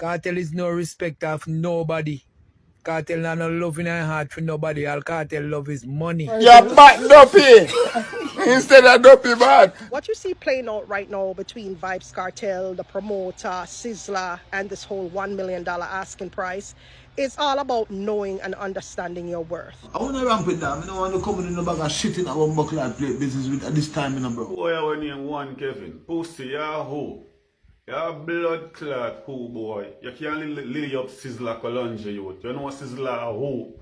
Kartel is no respect of nobody. Kartel not no love in her heart for nobody. All Kartel love is money. You're bad dopey instead of dopey bad. What you see playing out right now between Vybz Kartel, the promoter, Sizzler, and this whole $1 million asking price is all about knowing and understanding your worth. I want to ramp it down. I don't want to come in the bag of shit in our buckle and play business with at this time, bro. Boy, I want name one Kevin. Pussy, you're who? You're blood clot who, boy. You can't lily up Sizzler Colonge, you. You know Sizzler who?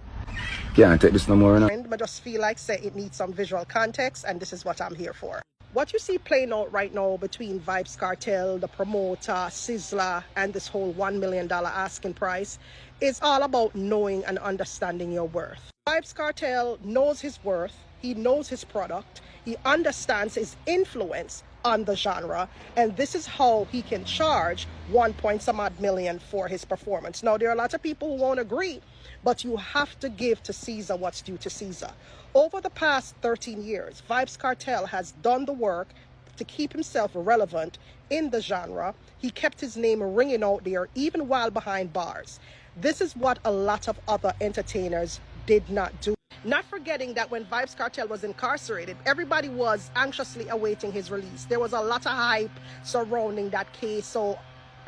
Can't take this no more now. But just feel like say it needs some visual context, and this is what I'm here for. What you see playing out right now between Vybz Kartel, the promoter, Sizzler, and this whole $1 million asking price is all about knowing and understanding your worth. Vybz Kartel knows his worth, he knows his product, he understands his influence on the genre, and this is how he can charge 1 odd million for his performance. Now, there are a lot of people who won't agree, but you have to give to Caesar what's due to Caesar. Over the past 13 years, Vybz Kartel has done the work to keep himself relevant in the genre. He kept his name ringing out there even while behind bars. This is what a lot of other entertainers did not do. Not forgetting that when Vybz Kartel was incarcerated, everybody was anxiously awaiting his release. There was a lot of hype surrounding that case. So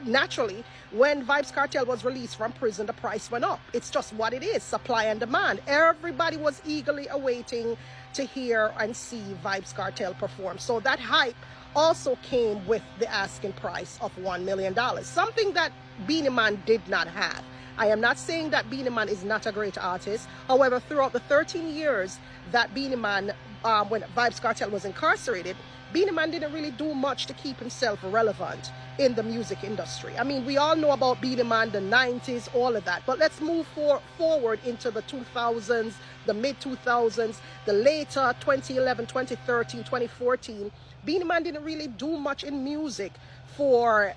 naturally, when Vybz Kartel was released from prison, the price went up. It's just what it is, supply and demand. Everybody was eagerly awaiting to hear and see Vybz Kartel perform. So that hype also came with the asking price of $1 million, something that Beenie Man did not have. I am not saying that Beenie Man is not a great artist. However, throughout the 13 years that Beenie Man, when Vybz Kartel was incarcerated, Beenie Man didn't really do much to keep himself relevant in the music industry. I mean, we all know about Beenie Man, the 90s, all of that. But let's move forward into the 2000s, the mid-2000s, the later 2011, 2013, 2014. Beenie Man didn't really do much in music for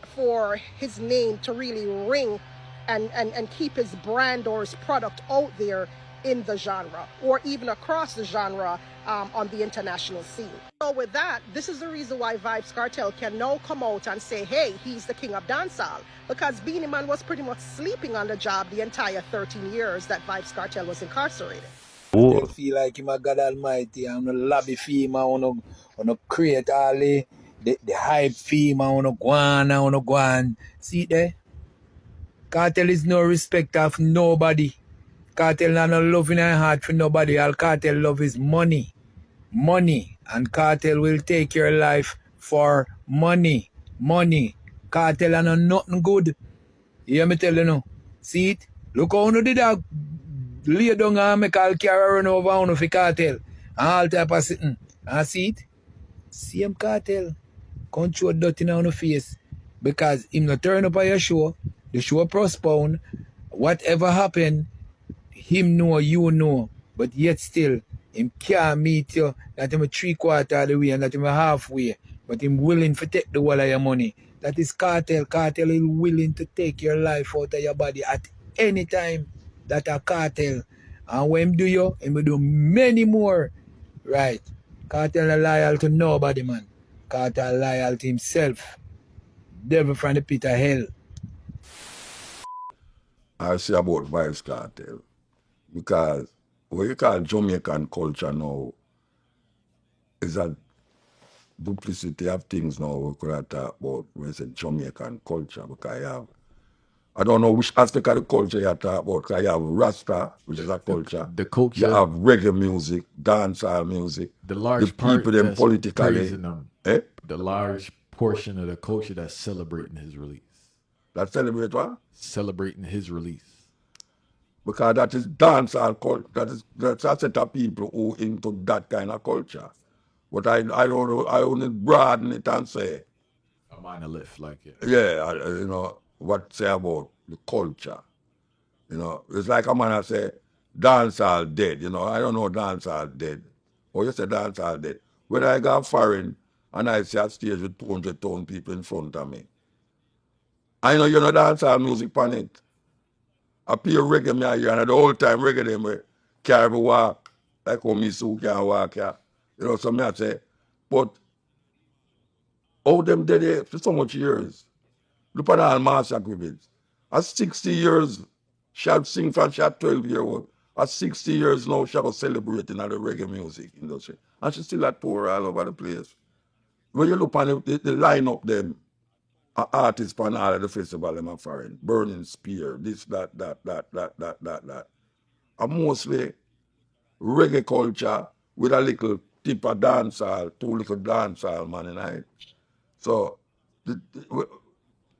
his name to really ring and keep his brand or his product out there in the genre or even across the genre on the international scene. So with that, this is the reason why Vybz Kartel can now come out and say, hey, he's the king of dancehall, because Beenie Man was pretty much sleeping on the job the entire 13 years that Vybz Kartel was incarcerated. I feel like him a God Almighty. I'm gonna lobby for him. I wanna create all the hype for him. I wanna go on. See it there? Kartel is no respect of nobody. Kartel not no love in her heart for nobody. All Kartel love is money. Money. And Kartel will take your life for money. Money. Kartel are nothing good. You hear me tell you now? See it? Look how you did that. Lay down and make all car run over on for Kartel. And all type of sitting. And see it? Same Kartel. Control dirty on the face. Because him not turn up on your show. The show postponed. Whatever happened, him know, you know. But yet still, him can't meet you. Not him 3/4 of the way and not him halfway. But him willing to take the whole of your money. That is Kartel. Kartel is willing to take your life out of your body at any time. That a Kartel. And when him do you, him will do many more. Right. Kartel is loyal to nobody, man. Kartel loyal to himself. Devil from the pit of hell. I say about Vybz Kartel. Because what you call Jamaican culture now is a duplicity of things now we could talk about when you say Jamaican culture. Because I don't know which aspect of the culture you talk about. Because you have Rasta, which is a culture. The culture. You have reggae music, dancehall music. The large the people part them that's politically. praising him. The large portion of the culture that's celebrating his release. That celebrate what? Celebrating his release. Because that is dancehall culture. That's a set of people who into that kind of culture. But I don't know, I only broaden it and say. A monolith, like it. Yeah, you know, what say about the culture. You know, it's like a man that say, dancehall dead, you know. I don't know dancehall dead. Or you say dancehall dead. When I go foreign and I see a stage with 200,000 people in front of me, I know you know dancehall music on it. I play reggae me here and the whole time reggae them carry me walk. Like how me so can walk here. You know, so me I say, but all them dead there for so much years. Look at all mass agreements. At 60 years, she had sing from she had 12 years old. At 60 years now, she was celebrating at the reggae music industry. And she still had tour all over the place. When you look on the lineup them, artists on all of the festival, them are foreign. Burning Spear, this, that. And mostly reggae culture with a little tip of dancehall, two little dancehall man in it. So you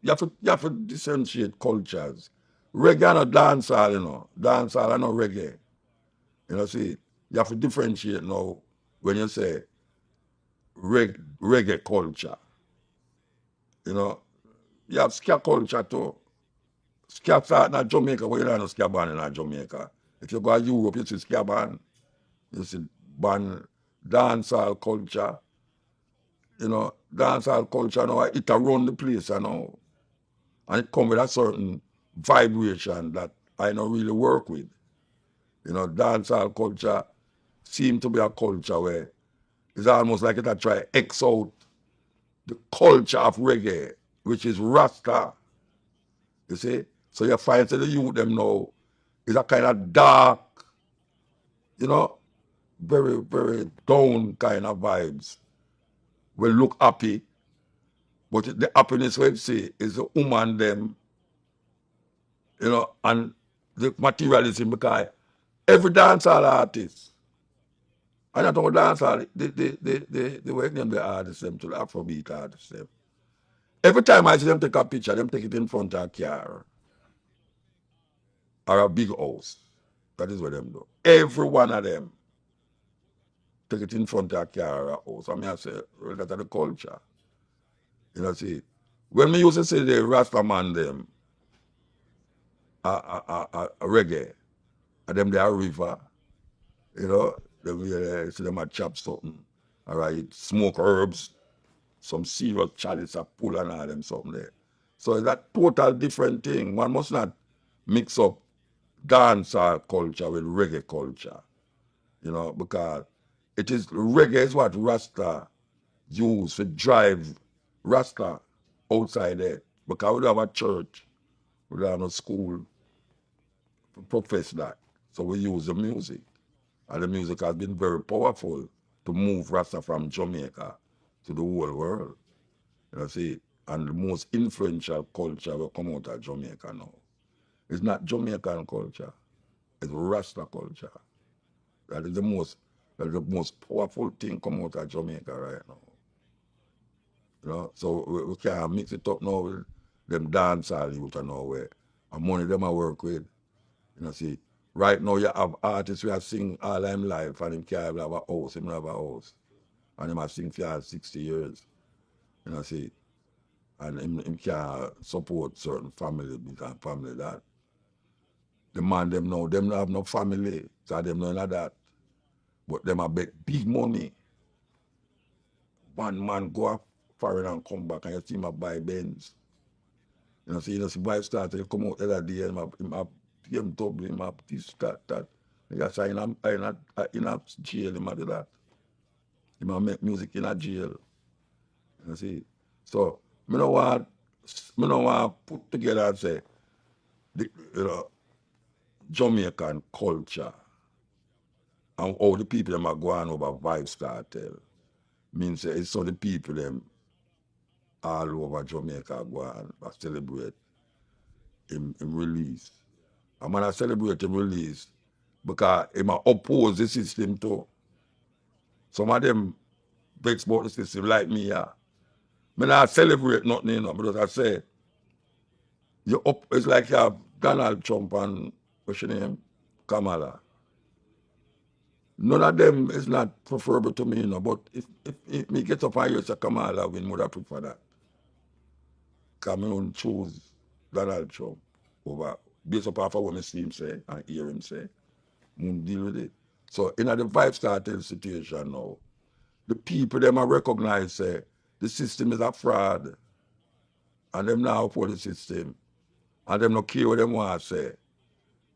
have to differentiate cultures. Reggae and dancehall, you know. Dancehall and no reggae. You know, see, you have to differentiate now when you say reggae culture. You know, you have ska culture too. Ska start in Jamaica, but you don't know ska band in Jamaica. If you go to Europe, you see ska band. You see band, dancehall culture. You know, dancehall culture now, it around the place, you know. And it comes with a certain vibration that I don't really work with. You know, dancehall culture seems to be a culture where it's almost like it try to X out the culture of reggae, which is Rasta. You see? So you find that the youth them now is a kind of dark, you know, very, very down kind of vibes. We look happy, but the happiness we see is the woman them, you know, and the materialism because every dancehall artist, and I don't dancehall, they work them the artists them to the Afrobeat artists them. Every time I see them take a picture, them take it in front of a car or a big house. That is what them do. Every one of them take it in front of a car or a house. I mean, I say, well, that's the culture. You know, see, when me used to say the Rasta man them, a reggae, and them they are river, you know, them, see them a chop something, all right, smoke herbs, some serious chalice a pull and all them something there. So it's a total different thing. One must not mix up dancehall culture with reggae culture, you know, because it is reggae is what Rasta use to drive Rasta outside there. Because we don't have a church, we don't have no school to profess that. So we use the music. And the music has been very powerful to move Rasta from Jamaica to the whole world. You know, see, and the most influential culture will come out of Jamaica now. It's not Jamaican culture, it's Rasta culture. That is the most powerful thing come out of Jamaica right now. You know, so we can't mix it up now with them dancehall youth and nowhere. And money them I work with. You know, see, right now you have artists who have sing all them life and him can't have a house, him have a house. And him have sing for 60 years. You know, see. And him can't support certain family and family that. The man them now, them don't have no family, so them know none of that. But them a bet big money. One man go up foreign and come back and you see him a buy Benz. You know, see Vybz started to come out the other day and him have BMW, him have this, that. He got in a jail, him do that. Him a make music in a jail. You see. So me no want put together and say the, you know, Jamaican culture and how the people them are going over Vybz Kartel means say it's so the people them all over Jamaica go and celebrate him release. And when I celebrate him release, because him oppose the system too. Some of them vex about the system like me, yeah. Me not celebrate nothing, you know, because I say it's like you have Donald Trump and what's your name? Kamala. None of them is not preferable to me, you know, but if me get up and hear say Kamala win, would I prefer that? Because I don't choose Donald Trump over based upon what I see him say and hear him say. I won't deal with it. So in the Vybz Kartel situation now, the people them are recognize say the system is a fraud. And them now for the system. And them not care what them want to say.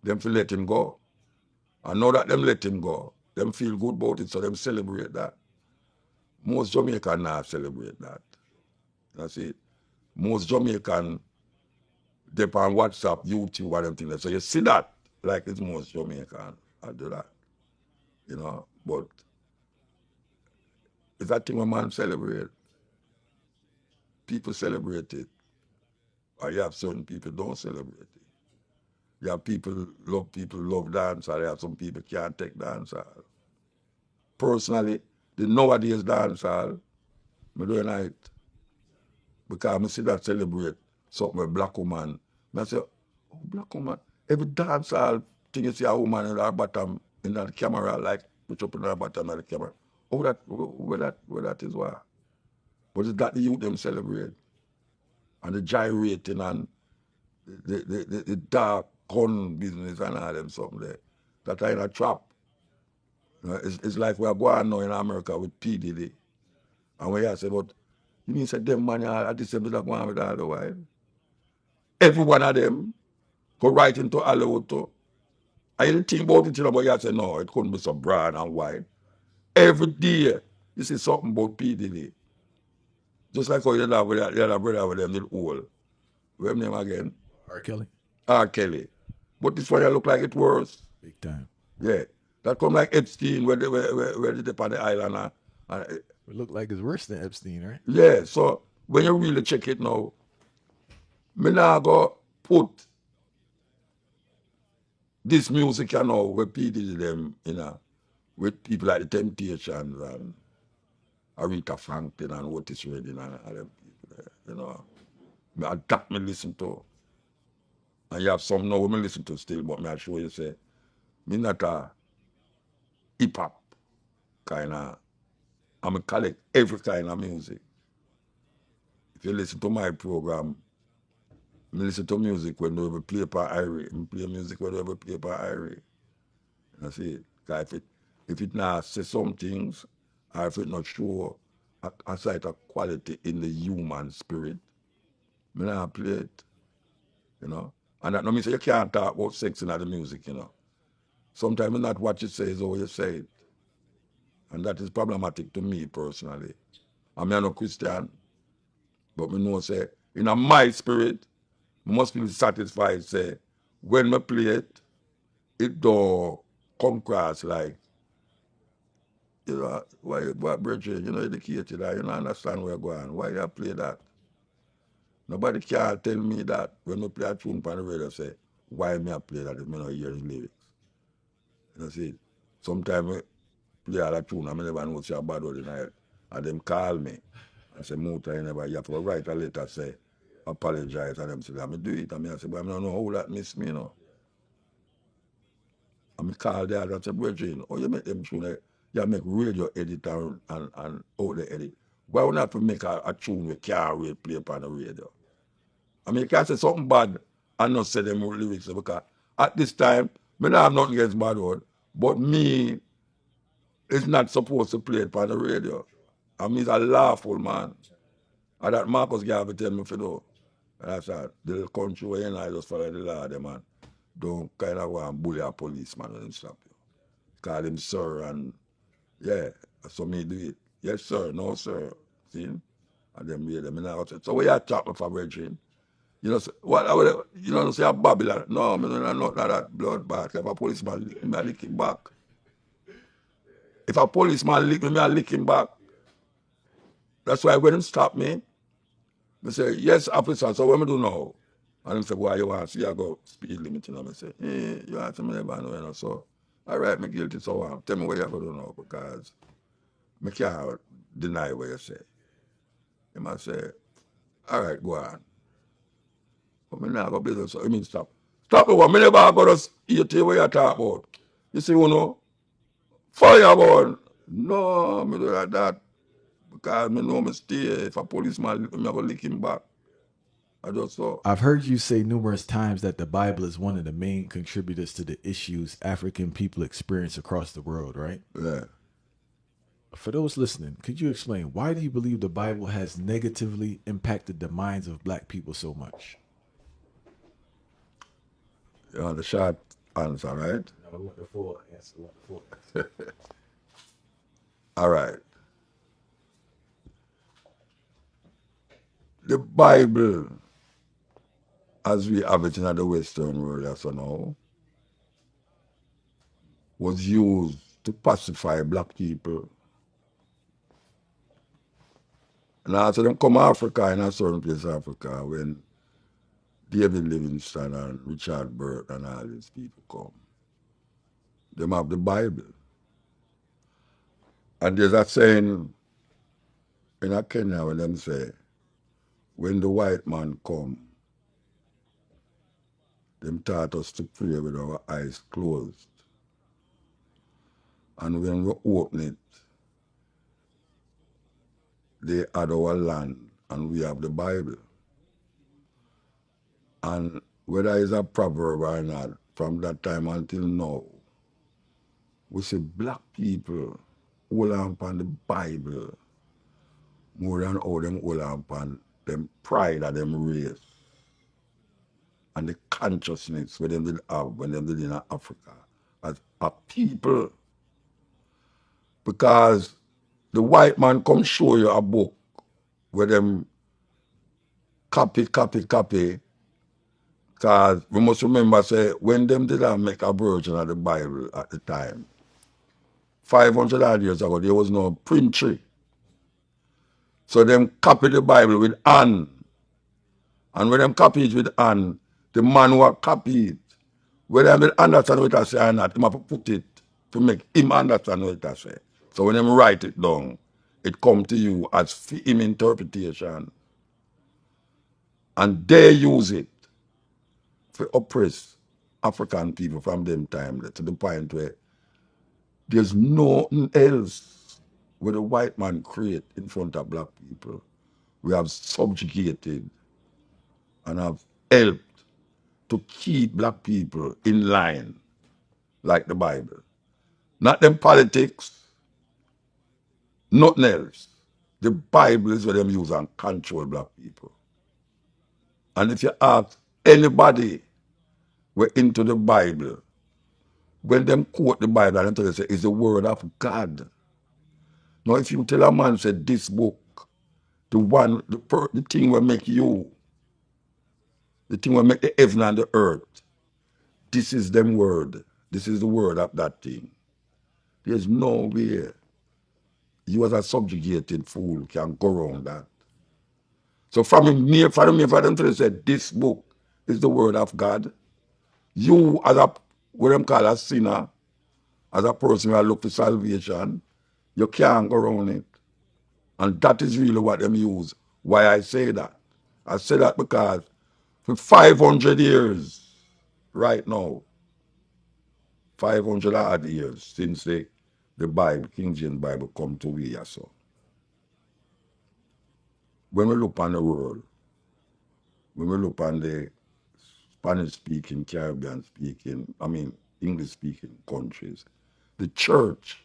Them feel let him go. And now that them let him go, them feel good about it, so them celebrate that. Most Jamaican now celebrate that. That's it. Most Jamaican dip on WhatsApp, YouTube, and everything. So you see that, like it's most Jamaican. I do that, you know. But it's that thing when man celebrate. People celebrate it. Or you have certain people don't celebrate it. You have people love dance, or you have some people can't take dance. Personally, the nowadays dance hall, I don't like it. Because I see that celebrate something with black woman. I say, oh, black woman. Every dance hall thing you see a woman in her bottom in the camera, like put up in her bottom of the camera. Oh, where that is why? But it's that the youth them celebrate. And the gyrating and the dark gun business and all them something there. That are in a trap. You know, it's like we are going now in America with P. Diddy. And when you say, but you mean say them man are the same that going with all the while? Every one of them go right into Hollywood too. I didn't think about it, but you say, no, it couldn't be so broad and wide. Every day, you see something about P. Diddy. Just like how you have with the other brother with them little old. What's name again? R. Kelly. R. Kelly. But this one you look like it worse. Big time. Yeah. That come like Epstein where they dip on the island. It look like it's worse than Epstein, right? Yeah, so when you really check it now, me now go put this music you know where people them, you know, with people like the Temptations and Aretha Franklin and Otis Redding and all them people there, you know. That me listen to. And you have some now me listen to still, but me I show you say, me not a hip hop kind of, I collect every kind of music. If you listen to my program, I listen to music when we play per Irie. I play music when we play per Irie. You see it? Because if it not say some things, or if it not show a sight of quality in the human spirit, I not play it. You know? And that no mean say you can't talk about sex in the music, you know. Sometimes not what you say is how you say it. And that is problematic to me personally. I'm not a Christian, but me know say, in my spirit, I must be satisfied say, when I play it, it don't come across like, you know, why brethren, you know, educated, you don't understand where you're going. Why you play that? Nobody can tell me that when I play a tune on the radio, say, why me I play that if I not hear the lyrics. You see, sometimes I play a tune, I never know say a bad word in it. And them call me and say, Muta, you have to write a letter, say, apologize. And them say, I do it. And I say, but I don't know how that miss me, you know. And I call the other and say, brethren, oh, you make them tune, you make radio edit and out the edit. Why would not make a tune we can't play upon the radio? I mean, you can't say something bad and not say them lyrics because at this time, I don't have nothing against bad word, but me is not supposed to play it on the radio. I mean, he's a lawful man. And that Marcus Garvey tell me for do. And I said, the country where you know, I just follow the law, them, man. Don't kind of go and bully a policeman when they stop you. Call him sir and yeah, so me do it. Yes, sir, no, sir. See? And then we them in the house. So where you talk me for brethren? You know, what you know, say a Babylon. No, I don't know that bloodbath. If a policeman lick me, I lick him back. If a policeman lick me, I lick him back. That's why when him stop me, I say, yes, officer, so what me do now? And him say, why you want to see I go speed limit? You know, I say, you want to me never know, you know, so all right, me guilty, so tell me what you have to do now, because I can't deny what you say. He must say, all right, go on. But me not go business, so I mean stop. Stop the one, me never go to hear to what you talk about. You see, you know, fireball. No, me do like that. Because me know me stay. If a policeman lick me, I go lick him back. I just saw. I've heard you say numerous times that the Bible is one of the main contributors to the issues African people experience across the world, right? Yeah. For those listening, could you explain why do you believe the Bible has negatively impacted the minds of black people so much? You want the short answer, right? I want the full answer. All right. The Bible as we have it in the Western world as now, was used to pacify black people. And after them come Africa in a certain place Africa when David Livingstone and Richard Burt and all these people come. Them have the Bible. And there's a saying in a Kenya when them say, when the white man come, them taught us to pray with our eyes closed. And when we open it, they had our land and we have the Bible. And whether it's a proverb or not, from that time until now, we see black people hold on upon the Bible more than how them hold on upon them pride of them race and the consciousness where them did have when them did in Africa as a people. Because the white man come show you a book where them copy. Because we must remember, say, when them did not make a version of the Bible at the time, 500 odd years ago, there was no printry. So them copy the Bible with hand. And when them copy it with hand, the man who copy it, whether they understand what I say or not, him have to put it to make him understand what I say. So when them write it down, it come to you as for him interpretation. And they use it to oppress African people from them time to the point where there's nothing else where the white man create in front of black people. We have subjugated and have helped to keep black people in line like the Bible. Not them politics, nothing else. The Bible is what them use and control black people. And if you ask anybody we're into the Bible, when them quote the Bible and tell you say it's the word of God. Now if you tell a man say this book, the thing will make you, the thing will make the heaven and the earth, this is them word. This is the word of that thing. There's no way you as a subjugated fool can go around that. So for them to say this book is the word of God, you as a, what them call a sinner, as a person who look for salvation, you can't go around it. And that is really what them use. Why I say that? I say that because for 500 years, right now, 500 odd years since the Bible, King James Bible come to we so. When we look on the world, when we look on the Spanish speaking, Caribbean speaking, English speaking countries, the church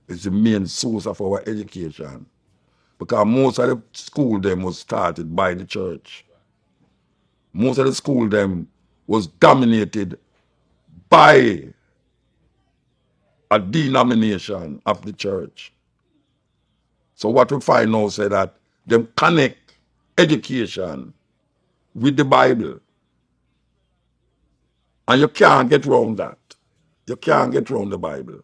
is the main source of our education. Because most of the school them was started by the church. Most of the school them was dominated by a denomination of the church. So what we find now say that them connect education with the Bible. And you can't get around that. You can't get around the Bible.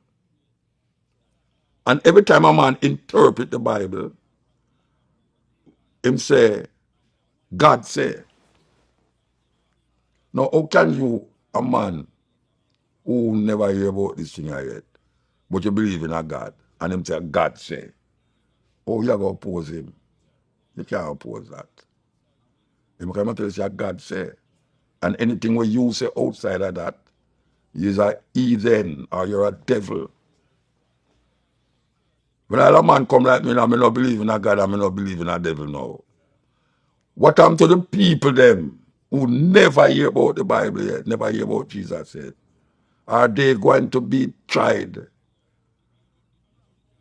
And every time a man interpret the Bible, him say, God say. Now how can you, a man who never hear about this thing yet, but you believe in a God, and him say, God say, oh, you have to oppose him. You can't oppose that. Him come and tell you, God say. And anything where you say outside of that, you're a heathen or you're a devil. When a man come like me, I not believe in a God, I not believe in a devil now. What happened to the people them who never hear about the Bible yet, never hear about Jesus yet? Are they going to be tried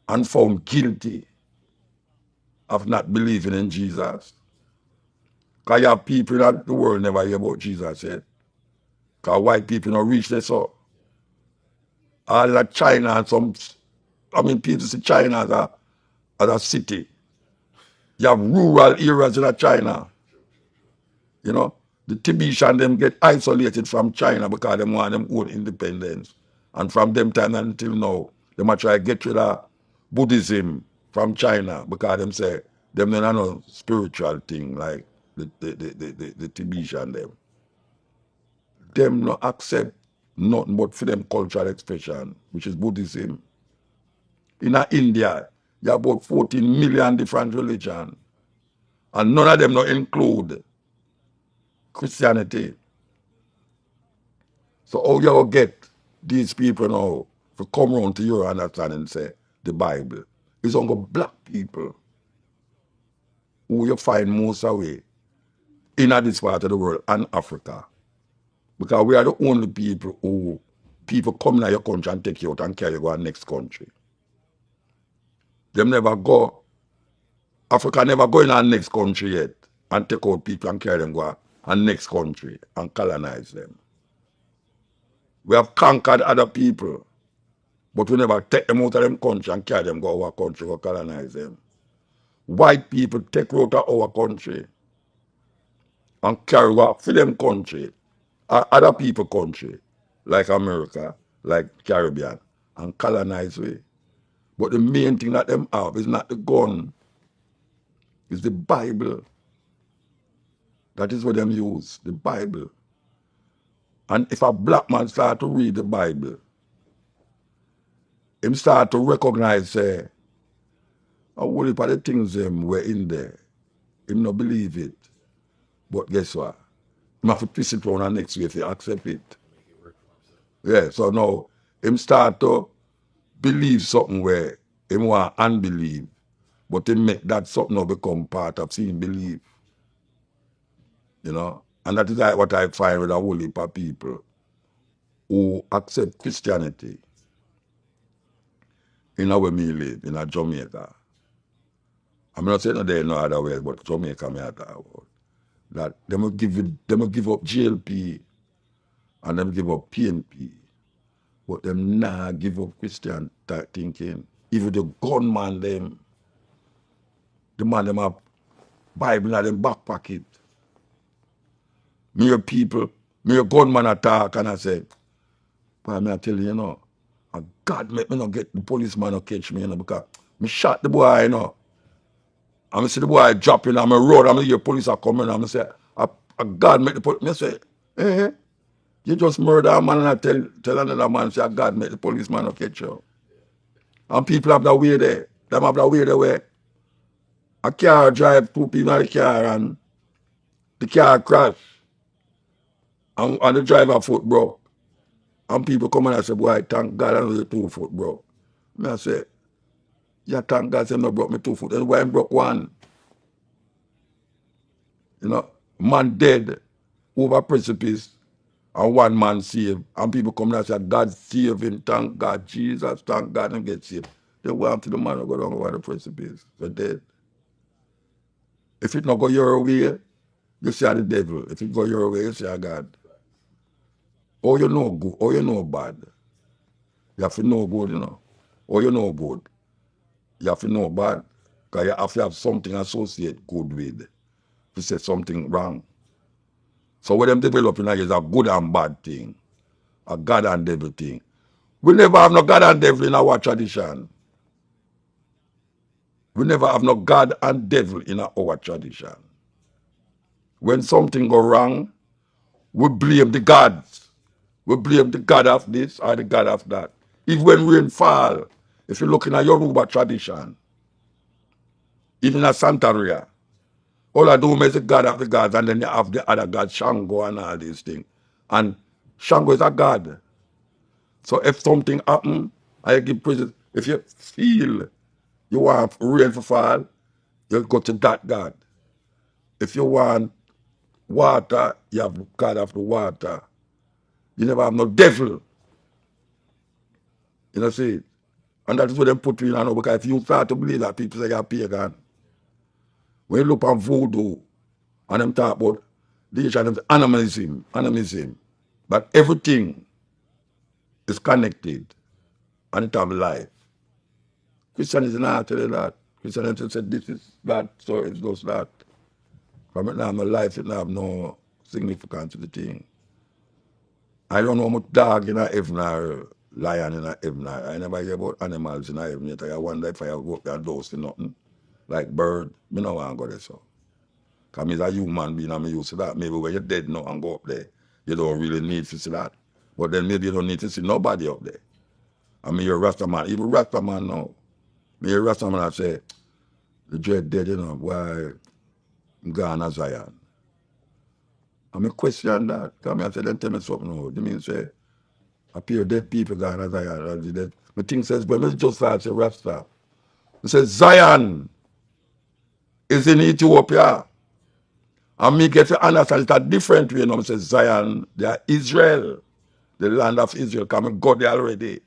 and found guilty of not believing in Jesus? Because you have people in the world never hear about Jesus yet. Because white people don't reach there so. All that China and some, people see China as a city. You have rural areas in China, you know. The Tibetan them get isolated from China because they want them own independence. And from them time until now, they might try to get rid of Buddhism from China because them say them don't have no spiritual thing like the Tibetan them. Them not accept nothing but for them cultural expression, which is Buddhism. In India, you have about 14 million different religions. And none of them not include Christianity. So how you will get these people now to come around to your understanding and say the Bible is only black people who you find most away in this part of the world and Africa. Because we are the only people who people come in your country and take you out and carry you to the next country. Them never go, Africa never go in our next country yet and take out people and carry them go to next country and colonize them. We have conquered other people, but we never take them out of them country and carry them go to our country to colonize them. White people take out of our country and carry go for them country, or other people country, like America, like Caribbean, and colonize we. But the main thing that them have is not the gun, it's the Bible. That is what them use, the Bible. And if a black man start to read the Bible, him start to recognize a whole heap of the things them were in there. Him not believe it. But guess what? Him have to twist it around and next way if you accept it. Yeah, so now him start to believe something where him want unbelieve, but him make that something now become part of seeing belief. You know? And that is like what I find with a whole heap of people who accept Christianity in where me live, in Jamaica. I'm not saying that there no other way, but Jamaica me talk about. That them will give up GLP and them give up PNP, but them nah give up Christian thinking. Even the gunman them, the man them have Bible in them back pocket. Me people, me a gunman attack and I say, but I tell you, you know, God make me not get the policeman to catch me, you know, because me shot the boy, you know. And I see the boy dropping on my road, and I hear police are coming, and I say, God make the police, I say, eh, you just murder a man and I tell another man, say, God make the policeman to catch you. And people have that way there. Them have that way there where a car drive, two people in the car and the car crash. And the driver foot broke. And people come and I say, boy, thank God I know the 2 foot broke. I say, yeah, thank God I no broke me 2 foot. That's why I broke one. You know, man dead over precipice and one man saved. And people come and say, God save him, thank God, Jesus, thank God, and get saved. They want to the man who go down over the precipice. They're dead. If it not go your way, you see the devil. If it go your way, you see God. Or you know good, or you know bad. You have to know good, you know. Or you know good. You have to know bad. Because you have to have something associated good with. To say something wrong. So what them developing is a good and bad thing. A God and devil thing. We never have no God and devil in our tradition. We never have no God and devil in our tradition. When something go wrong, we blame the gods. We blame the God of this or the God of that. Even when rain fall, if you're looking at Yoruba tradition, even at Santeria, all I do is the God of the gods, and then you have the other God, Shango and all these things. And Shango is a God. So if something happen, I give praises. If you feel you want rain to fall, you go to that God. If you want water, you have God of the water. You never have no devil. You know, see? And that is what they put you in, you know, because if you start to believe that, people say you're pagan. When you look on voodoo, and them talk about the animism, but everything is connected, and it have life. Christianity not tell you that. Christianity said this is that, so it goes that. From it now, my life, it have no significance of the thing. I don't know how much dog in a heaven or lion in a heaven. I never hear about animals in a heaven yet. I wonder if I go up there and dose for nothing. Like bird, me no want to go there so. Because I'm a human being and I'm used to that. Maybe when you're dead now and go up there, you don't really need to see that. But then maybe you don't need to see nobody up there. I mean, you're a Rasta man. Even Rasta man now. Me a Rasta man I say, the dread dead, you know, why I'm gone to Zion. I mean, question that. Because I say, then tell me something now. You mean say, appear dead people gone to Zion. My thing says, when it's just like a Rasta. It says, Zion is in Ethiopia. And me get to understand it a different way. You know, I say Zion, they are Israel, the land of Israel. Because I go there already.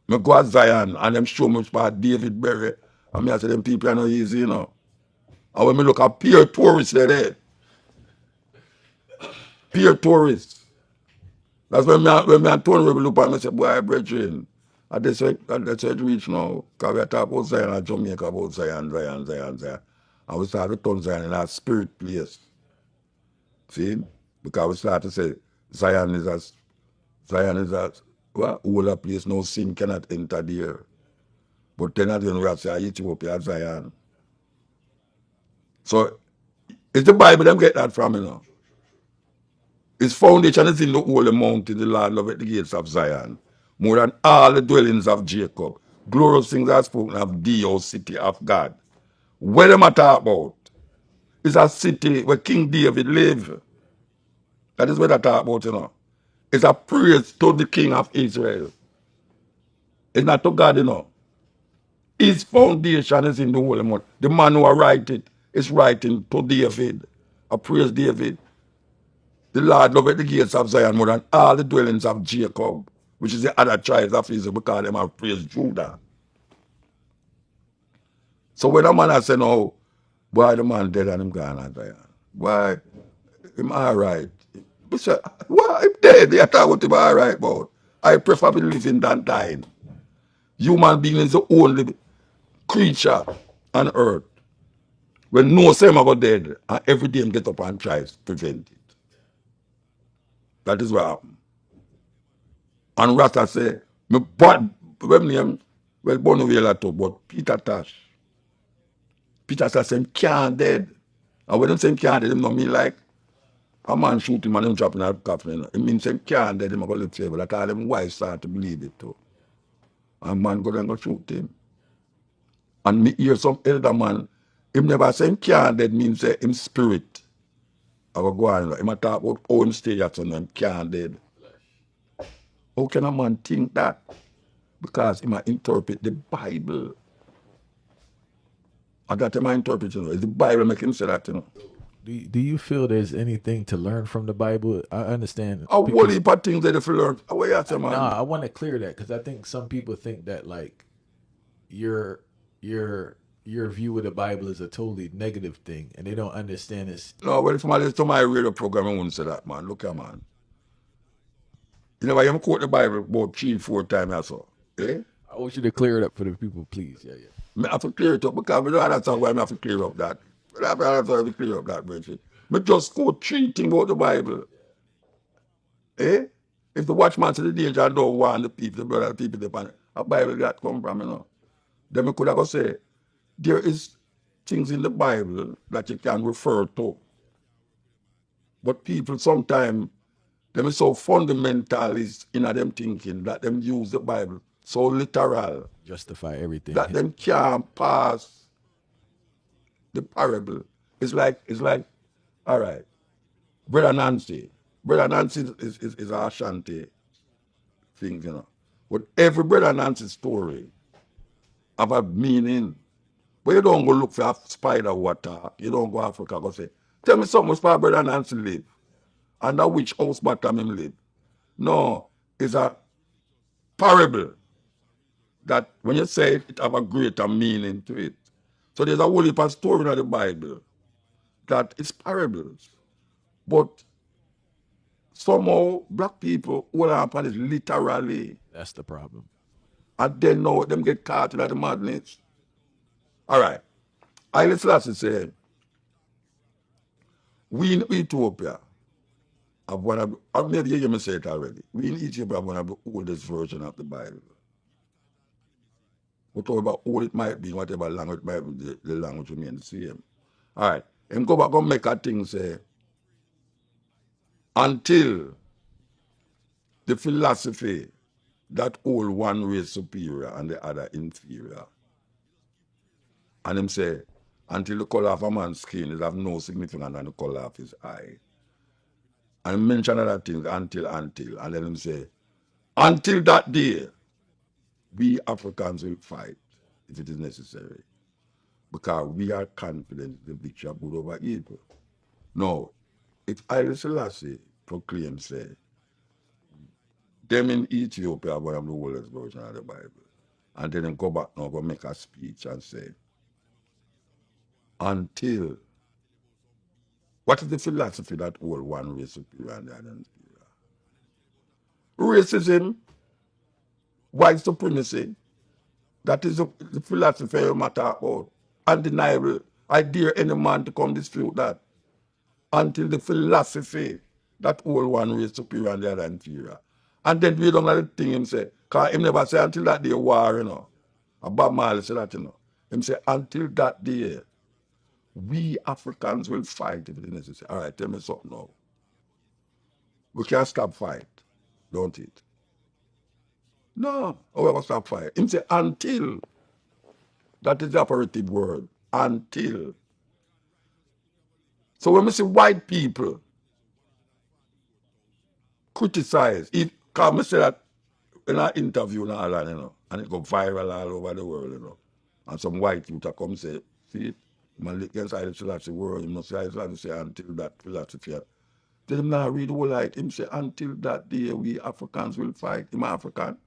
I go to Zion and them show me about David Berry. And I say, them people are not easy, you know. And when I look at peer tourists there, peer tourists. That's when me and Tony will look at me and say, boy, brethren, that's where it reach now. Because we talk about Zion and Jamaica, about Zion. And we start to turn Zion in our spirit place. See? Because we start to say, Zion is a older place, no sin cannot enter there. But then again, we have to say, Ethiopia, Zion. So, it's the Bible them get that from, you know. Its foundation is in the holy mountain, the Lord loveth the gates of Zion, more than all the dwellings of Jacob. Glorious things are spoken of thee, O city of God. What am I talking about? It's a city where King David lived. That is what I talk about, you know. It's a praise to the King of Israel. It's not to God, you know. His foundation is in the holy mountain. The man who write it is writing to David. I praise David. The Lord loveth the gates of Zion more than all the dwellings of Jacob, which is the other tribes of Israel, because them have praised Judah. So when a man has said, no, why the man dead and him gone at Zion? Why, him all right? We say, why him dead? They talk about him all right, but I prefer be living than dying. Human being is the only creature on earth when no same about dead, and every day him get up and tries to prevent it. That is what happened. And Rasta say, me bought when name, well, born over here too, but Peter Tosh. Peter Tosh say him can't dead. And when him say him can't dead, him know me like a man shoot him and him drop in a coffin. It means him can't dead, him go live forever. That's all them wives start to believe it too. And man go and go shoot him. And me hear some elder man, him never say him can't dead, means say him spirit. I go on, him a talk about how him stay at him can't dead. How can a man think that? Because he might interpret the Bible. And that him interpret, you know. It's the Bible make him say that, you know. Do you feel there's anything to learn from the Bible? I understand. A whole heap of things that if you learn. What you say, man? Nah, I want to clear that because I think some people think that like your view of the Bible is a totally negative thing, and they don't understand this. No, well, if I listen to my radio program, I wouldn't say that, man. Look here, man. You know, I am quote the Bible about 3-4 times or so. Eh? I want you to clear it up for the people, please. Yeah. I have to clear it up because I don't understand why I have to clear up that. I have to clear up that, Bridget. But just quote 3 things about the Bible. Eh? If the watchman said the danger don't want the people, the brother, the people, the Bible that come from, you know. Then we could have say, there is things in the Bible that you can refer to. But people sometimes, them is so fundamentalist in them thinking that them use the Bible so literal. Justify everything. That them can't pass the parable. It's like, all right, Brother Nancy is a Ashanti thing, you know. But every Brother Nancy story have a meaning. But you don't go look for a spider water. You don't go to Africa go say, tell me something where Brother Nancy live. And that which house bottom him live. No, it's a parable that when you say it, it have a greater meaning to it. So there's a whole heap of story in the Bible that is parables. But somehow black people hold on upon it literally. That's the problem. And then now them get caught in the madness. All right. Haile Selassie said, We in Ethiopia have one of, I maybe you hear me say it already. We in Ethiopia have one of the oldest version of the Bible. Whatever old it might be, whatever language it might be, the language remains the same. All right. And go back and make a thing say, until the philosophy that hold one race superior and the other inferior. And him say, until the color of a man's skin is have no significance than the color of his eye. And mention other things until, and then him say, until that day, we Africans will fight if it is necessary. Because we are confident the victory of good over evil. Now, if Haile Selassie proclaims, say, them in Ethiopia have one of the oldest version of the Bible. And then go back now, go make a speech and say, until, what is the philosophy that hold one race superior and the other inferior? Racism, white supremacy, that is the philosophy you matter about. Undeniable. I dare any man to come dispute that. Until the philosophy that hold one race superior and the other inferior. And then we don't have the thing him say, because him never say until that day war, you know. Bob Marley said that, you know. Him say, until that day, we Africans will fight if it is necessary. All right, tell me something now. We can't stop fight, don't it? No, we will stop fight. Him say, until, that is the operative word, until. So when we see white people criticize, because I say that in an interview and all that, you know, and it go viral all over the world, you know, and some white people come say, see it, man, against Haile Selassie word, you must say Haile Selassie say until that philosophy. Tell him now read the whole light. Him say, until that day we Africans will fight. Him African.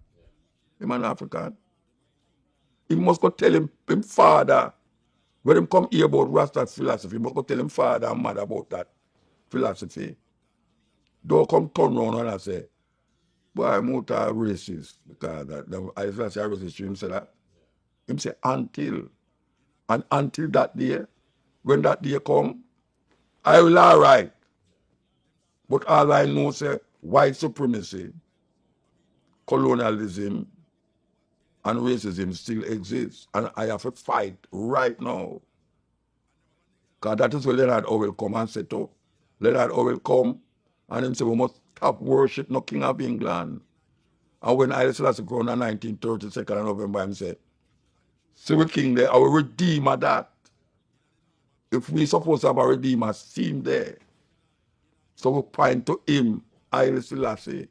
Him an African. He must go tell him father, when him come hear about Rasta's philosophy, he must go tell him father and mother about that philosophy. Don't come turn around and say, boy, I'm not a racist, because I say a racist to him say that. Him say, until. And until that day, when that day come, I will all right. But all I know say, white supremacy, colonialism, and racism still exists. And I have to fight right now. Because that is where Leonard Howell come and set up. Leonard Howell come and him say, we must stop worship no King of England. And when Haile Selassie crowned on 1932 of November, him say, see we king there, our redeemer that. If we supposed to have a redeemer, see him there. So we point to him, Haile Selassie.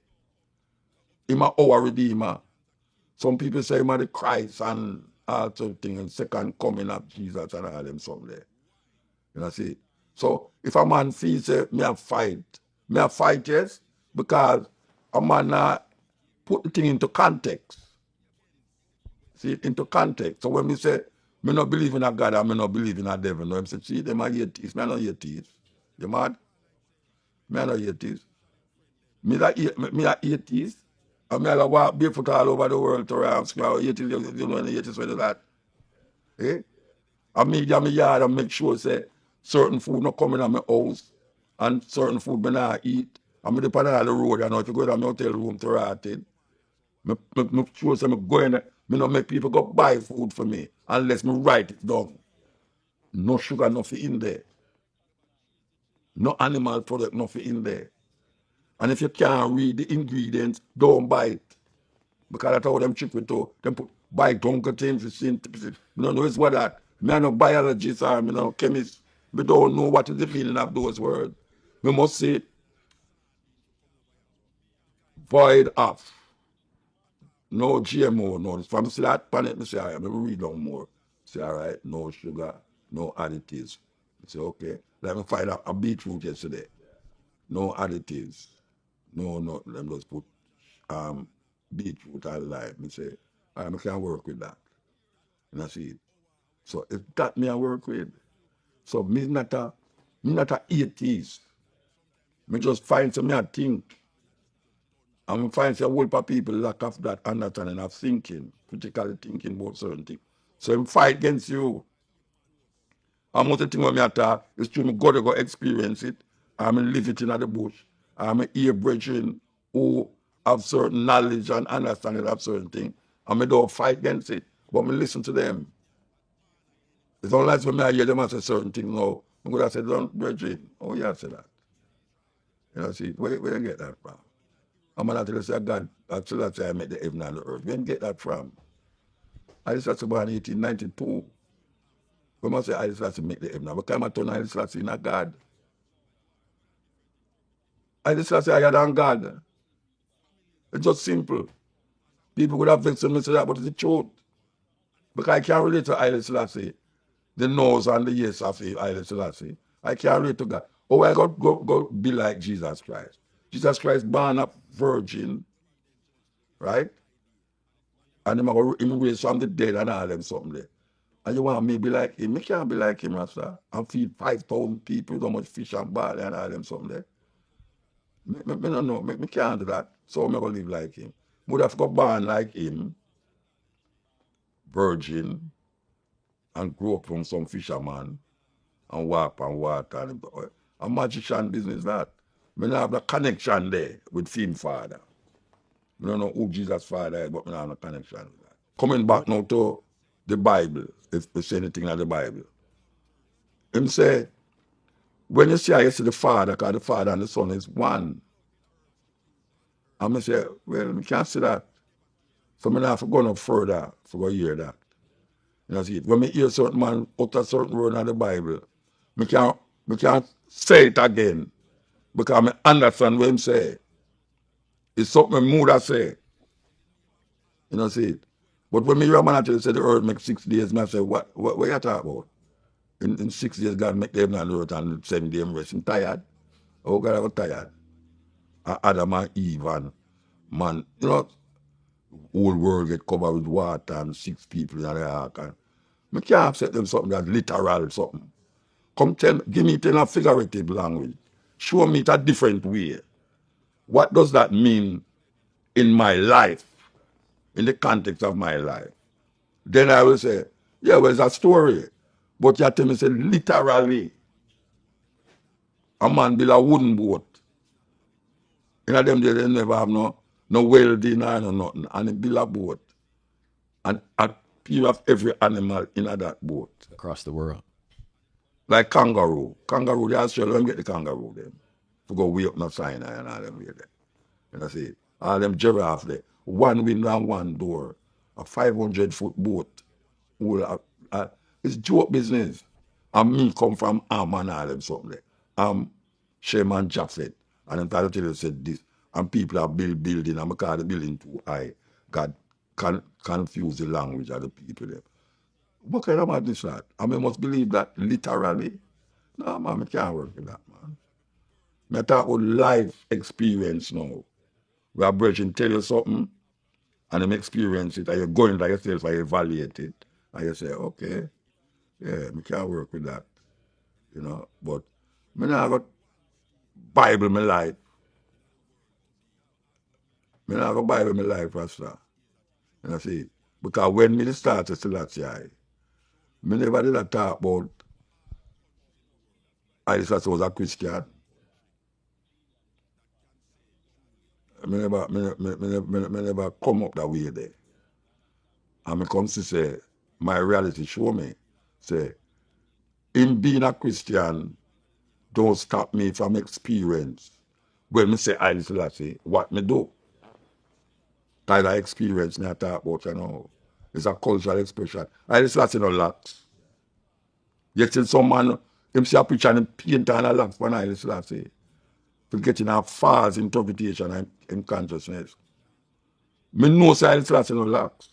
Him our redeemer. Some people say him are the Christ and all sort of things, and second coming of Jesus and all them some there. You know, see. So if a man feels me a fight, yes, because a man put the thing into context. See, into context. So when we say, me not believe in a God and me not believe in a devil, no, I say, see, them are atheists. Me not atheists. You mad? Me not atheists. Me a atheist. And me a walk barefoot all over the world to ask me how atheists, you know, any atheists do that. Eh? I meet in my yard and make sure say certain food not coming in my house and certain food me not eat. I'm depend on the road, you know, if you go to my hotel room to rot it. Me sure say me go in there, me not make people go buy food for me unless me write it down. No sugar, nothing in there. No animal product, nothing in there. And if you can't read the ingredients, don't buy it. Because that's how them trick with to. Them put buy dunker things, you don't know it's what that. Me no biologist or me no chemist. We don't know what is the meaning of those words. We must say void of. No GMO, no. If I'm see that planet, I say, all right, let me read on more. Say, all right, no sugar, no additives. I say, okay. Let me find out a beetroot yesterday. No additives. No, let me just put beetroot and lime. I say, all right, I can work with that. And I see it. So if that me I work with. So me not a atheist. Me just find some me a think. And me find some whole of people lack of that understanding of thinking, critically thinking about certain things. So him fight against you. And most of the thing when I talk is true, me go experience it. I'm live it in the bush. I'm ear brethren who have certain knowledge and understanding of certain things. And I don't fight against it. But me listen to them. It's only when I hear them say certain things now. I'm going to say, don't brethren. Oh, yeah, I say that. You know, see, where you get that from? I'm going to say, God, that's why I made the heaven and the earth. Where you get that from? I just was born in 1892. We must say, I just have to make the heaven. But come and turn I just have to in a God. I just have to say, higher than God. It's just simple. People would have vexed me say that, but it's the truth. Because I can't relate to Haile Selassie, the no's and the yes of Haile Selassie. I can't relate to God. Oh, I got go be like Jesus Christ. Jesus Christ born a virgin, right? And him raised from the dead and all them something there. And you want me be like him? Me can't be like him, Rasta. And feed 5,000 people, so much fish and barley and all them something there. Me don't know. Me can't do that. So I'm going to live like him. Would have got born like him, virgin, and grew up from some fisherman and walk on water. And a magician business that. Me not have the connection there with him father. I don't know who Jesus' father is, but I don't have a connection with that. Coming back now to the Bible, if they say anything in the Bible. Him say, when you see I see the Father, because the Father and the Son is one. And I say, well, we can't see that. So I have to go no further to go hear that. You know, see, when I hear certain man utter certain word in the Bible, I can't say it again because I understand what him say. It's something Muda say. You know, see it. But when I hear a man actually say the earth make 6 days, I say, what you talking about? In 6 days, God make the heaven and the earth and 7 days rest. I'm tired. Oh, God, I was tired. Adam and Eve and man, you know, whole world get covered with water and 6 people in the ark. And I can't accept them something that's literal something. Come give me it in a figurative language. Show me it a different way. What does that mean in my life, in the context of my life? Then I will say, yeah, well, it's a story. But you tell me, say, literally, a man build a wooden boat. In them days, they never have no welding or no nothing. And he build a boat. And you have every animal in that boat. Across the world. Like kangaroo. Kangaroo, they Australia, them get the kangaroo them. To go way up no Sinai and all them way there. You know, see, all them giraffe there. One window and one door. A 500-foot boat. It's joke business. And me come from Am and all them something there. Shem and Japheth. And them try to tell you said this. And people are building and because the building too high. God confuse the language of the people there. What kind of madness that? I mean, must believe that literally. No, man, I can't work with that, man. I talk about life experience now. Where a brethren tell you something, and them experience it, and you go into yourself and evaluate it, and you say, okay, yeah, I can't work with that, you know. But I not got Bible my life. I not got Bible my life, Pastor. You know, see, because when me start to Selassie, I never did talk about I just was a Christian. I never come up that way there. And I come to say, my reality show me, say, in being a Christian, don't stop me from experience. When me say I Selassie, what me do? Kind of experience me I talk about, you know. It's a cultural expression. I Selassie no locks. Yet till some man, him see a picture and him paint and a locks for I Selassie. To get in a false interpretation and consciousness. Me know say I Selassie no locks.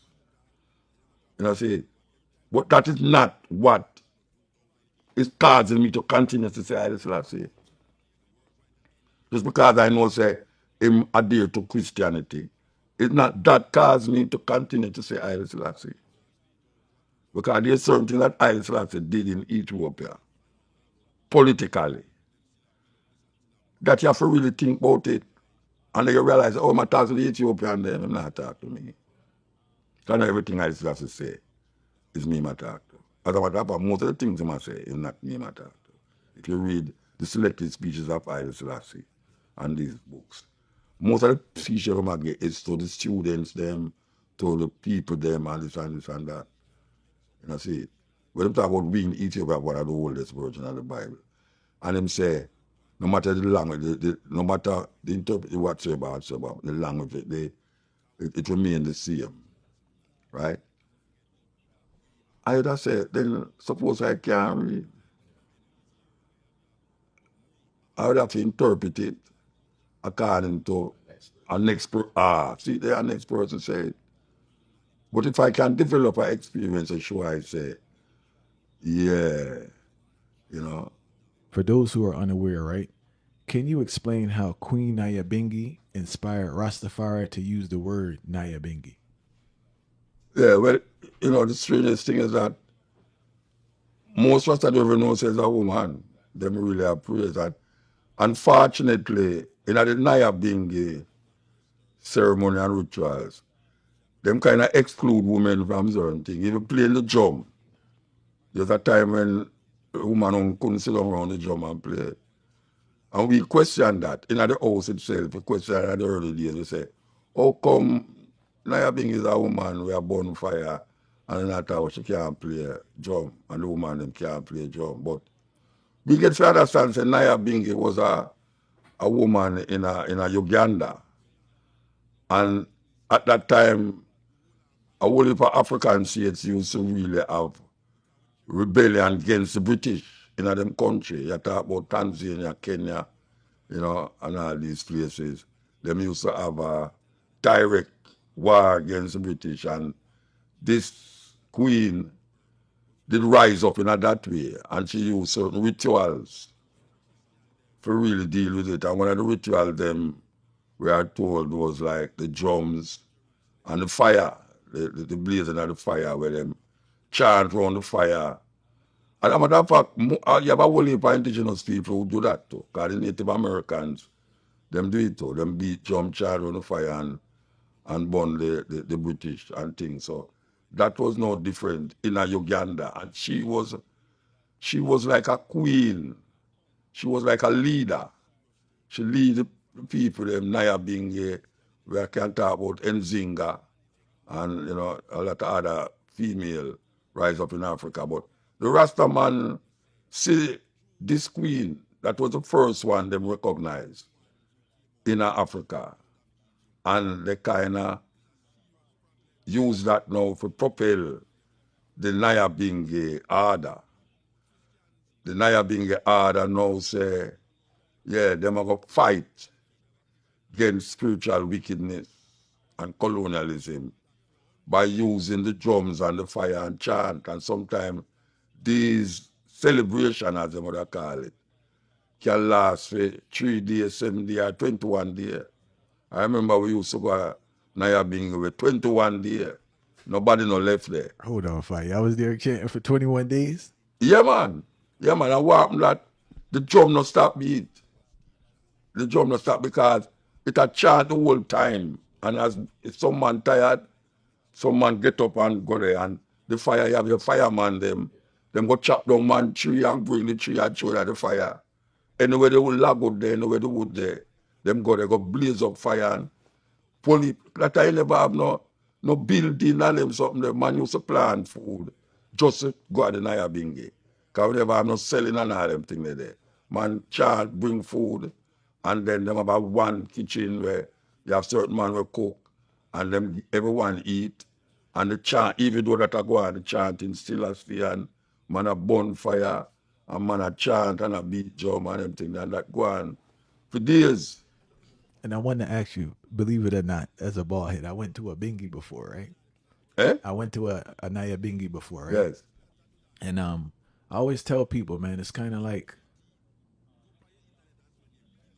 You know, see, but that is not what is causing me to continue to say Haile Selassie. Just because I know say him adhere to Christianity, it's not that cause me to continue to say Haile Selassie. Because there's certain things that Haile Selassie did in Ethiopia, politically, that you have to really think about it. And then you realize, oh, I'm talking to the Ethiopian then, I'm not talking to me. Because everything Haile Selassie say is me my talk to. As a matter of fact, most of the things I say is not me matter. If you read the selected speeches of Haile Selassie and these books, most of the speeches I get is to the students, them, to the people, them, and this and this and that. You know, see, when they talk about being Ethiopia, one of the oldest version of the Bible, and them say, no matter the language, no matter the interpret whatsoever, the language, it remains the same, right? I would have said, then suppose I can't read. I would have to interpret it according to a next see, the next person say, but if I can develop an experience, I'm sure I say, yeah, you know. For those who are unaware, right? Can you explain how Queen Nyabingi inspired Rastafari to use the word Nyabingi? Yeah, well, you know, the strangest thing is that most of us that ever know says a woman, them really appraise that. Unfortunately, in the Nyabingi ceremony and rituals, them kind of exclude women from certain things. Even playing the drum, there's a time when a woman couldn't sit down around the drum and play. And we question that. In the house itself, we question in the early days, we say, how come Nyabing is a woman with a bonfire and in that house she can't play drum and the woman them can't play drum. But we get to understand that Nyabing was a woman in a Uganda. And at that time, a whole heap of African states used to really have rebellion against the British in them country. You talk about Tanzania, Kenya, you know, and all these places. Them used to have a direct war against the British, and this queen did rise up in that way, and she used certain rituals to really deal with it. And one of the rituals them we are told was like the drums and the fire, the blazing of the fire, where them chant around the fire. And as a matter of fact, you have a whole heap of indigenous people who do that too. Because the Native Americans, them do it too. Them beat drum, chant around the fire and burn the British and things. So that was no different in a Uganda. And she was like a queen. She was like a leader. She lead the people, them Nyabingi, where I can talk about Nzinga, and you know, a lot of other female rise up in Africa. But the Rasta man see this queen, that was the first one them recognized in Africa. And they kind of use that now to propel the Nyabingi order. The Nyabingi order now say, yeah, them are going to fight against spiritual wickedness and colonialism by using the drums and the fire and chant. And sometimes these celebrations, as they would call it, can last for 3 days, 7 days, or 21 days. I remember we used to go to Nyabingi with 21 days. Nobody no left there. Hold on, Fight. I was there chanting for 21 days. Yeah, man. Yeah, man. And what happened that the drum not stop beat. The drum not stop because it a chant the whole time. And as if some man tired, some man get up and go there, and the fire, you have your fireman, them go chop down man tree and bring the tree and throw at the fire. Anywhere they will log out there, anywhere the wood there, them go there, go blaze up fire and police. That I never have no building and them something. The man used to plant food just to go at the Nyabingi. Because we never have no selling and all them things there. Man chant, bring food, and then them have one kitchen where you have certain man will cook, and them everyone eat, and the chant, even though that I go on, the chanting still a stay, and man a bonfire, and man a chant and a beat drum and them things, and that go on for days. And I wanted to ask you, believe it or not, as a bald head, I went to a bingi before, right? Eh? I went to a Nyabingi before, right? Yes. And I always tell people, man, it's kind of like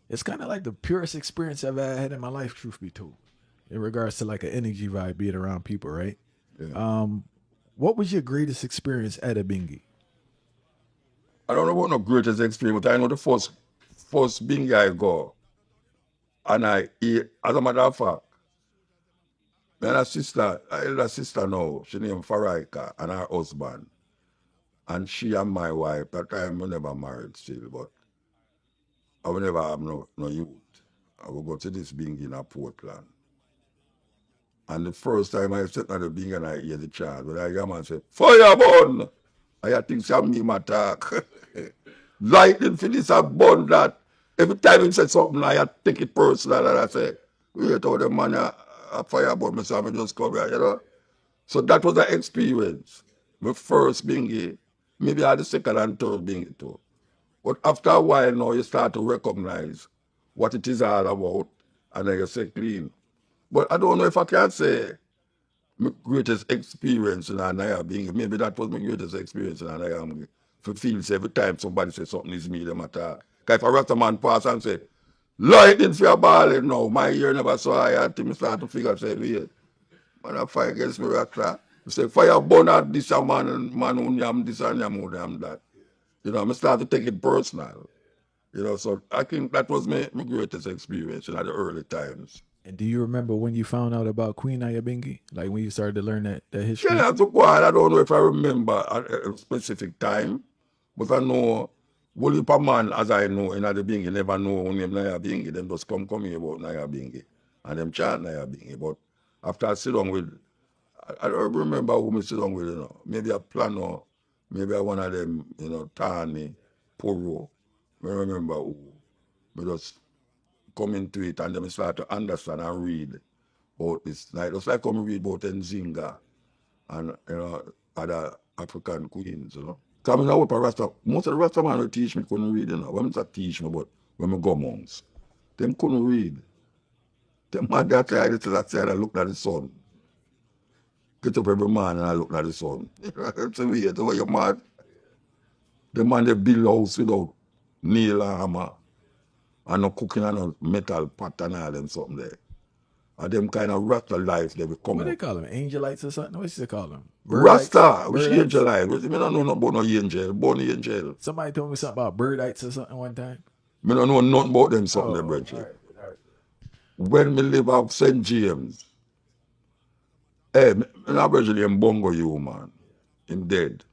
the purest experience I've ever had in my life, truth be told, in regards to like an energy vibe being around people, right? Yeah. What was your greatest experience at a bingi? I don't know what no greatest experience, but I know the first bingo I go, and I eat, as a matter of fact, my elder sister now, she named Faraika, and her husband, And she and my wife, that time we never married still, but I will never have no youth. I will go to this being in a Portland. And the first time I sit at the being and I hear the child, when I hear man say, fire burn! I think some me attack. Lightning for this a burn that. Every time he said something, I take it personal and I say, wait how the man a fire burn, me say, I just come here, you know. So that was the experience. My first bingy, maybe I had the second and third bingy too. But after a while now, you start to recognize what it is all about, and then you say clean. But I don't know if I can say my greatest experience in Anaya being, maybe that was my greatest experience in Anaya. For feels every time somebody says something is me, them attack. Because if a Rasta man pass and say, lightning for your balling now, my ear never saw I until me start to figure, say, wait, man, I fight against me Rasta. I say, fire burn out this a man who yam this and yam who yam that. You know, I start to take it personal. You know, so I think that was my greatest experience in the early times. And do you remember when you found out about Queen Ayabingi? Like when you started to learn that history? Yeah, to go on, I don't know if I remember a specific time, but I know one heap of man, as I know, in the beginning, never know who name Naya Bingi, them just come here about Naya Bingi, and them chant Naya Bingi. But after I sit down with, I don't remember who me sit down with, you know. Maybe a Plano, maybe one of them, you know, Tani, Poro. I don't remember who. Me just come into it and then start to understand and read about this. Like, just like come read about Nzinga and, you know, other African queens, you know. Coming out with a Rasta, most of the Rasta man who teach me couldn't read, you know. When they teach me, but when I go monks, them couldn't read. Them man that side to that side, I looked at the sun. Get up every man and I looked at the sun. It's a weird, the way you're mad. The man they build house without nail and hammer. And no cooking and no metal pot and all them something there. And them kind of Rasta life they will come What they out. call them? Angelites or something? What's they call them? Rasta, which Birdites? angel life? I don't know about no angel, born angel. Somebody told me something about birdites or something one time. I don't know nothing about them something there, brethren. all right. When me live up St. James, hey, I brethren him bongo you, man. Him dead.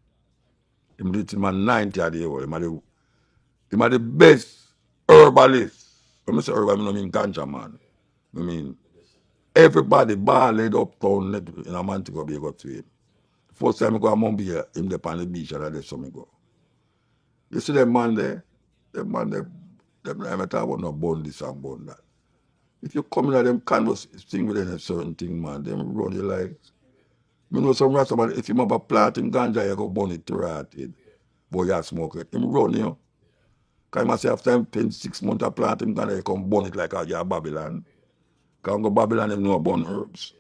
Him did him at 90 at the old. Him are the best herbalist. When I say herbal, I don't mean ganja, man. I mean, everybody balled uptown in a man to go to him. First time I go to Mumbai, him there on the beach and that's how I go. You see them man there, them I talk about no bun this and bun that. If you come in at them canvas thing with any certain thing, man, them run you like, you know some rasta man, if you have a plant in ganja, you go burn it to rotted. Boy, you smoke it. Him run you. Because I say after 6 months of planting ganja, you come burn it like a Babylon. Because go Babylon, them know burn herbs.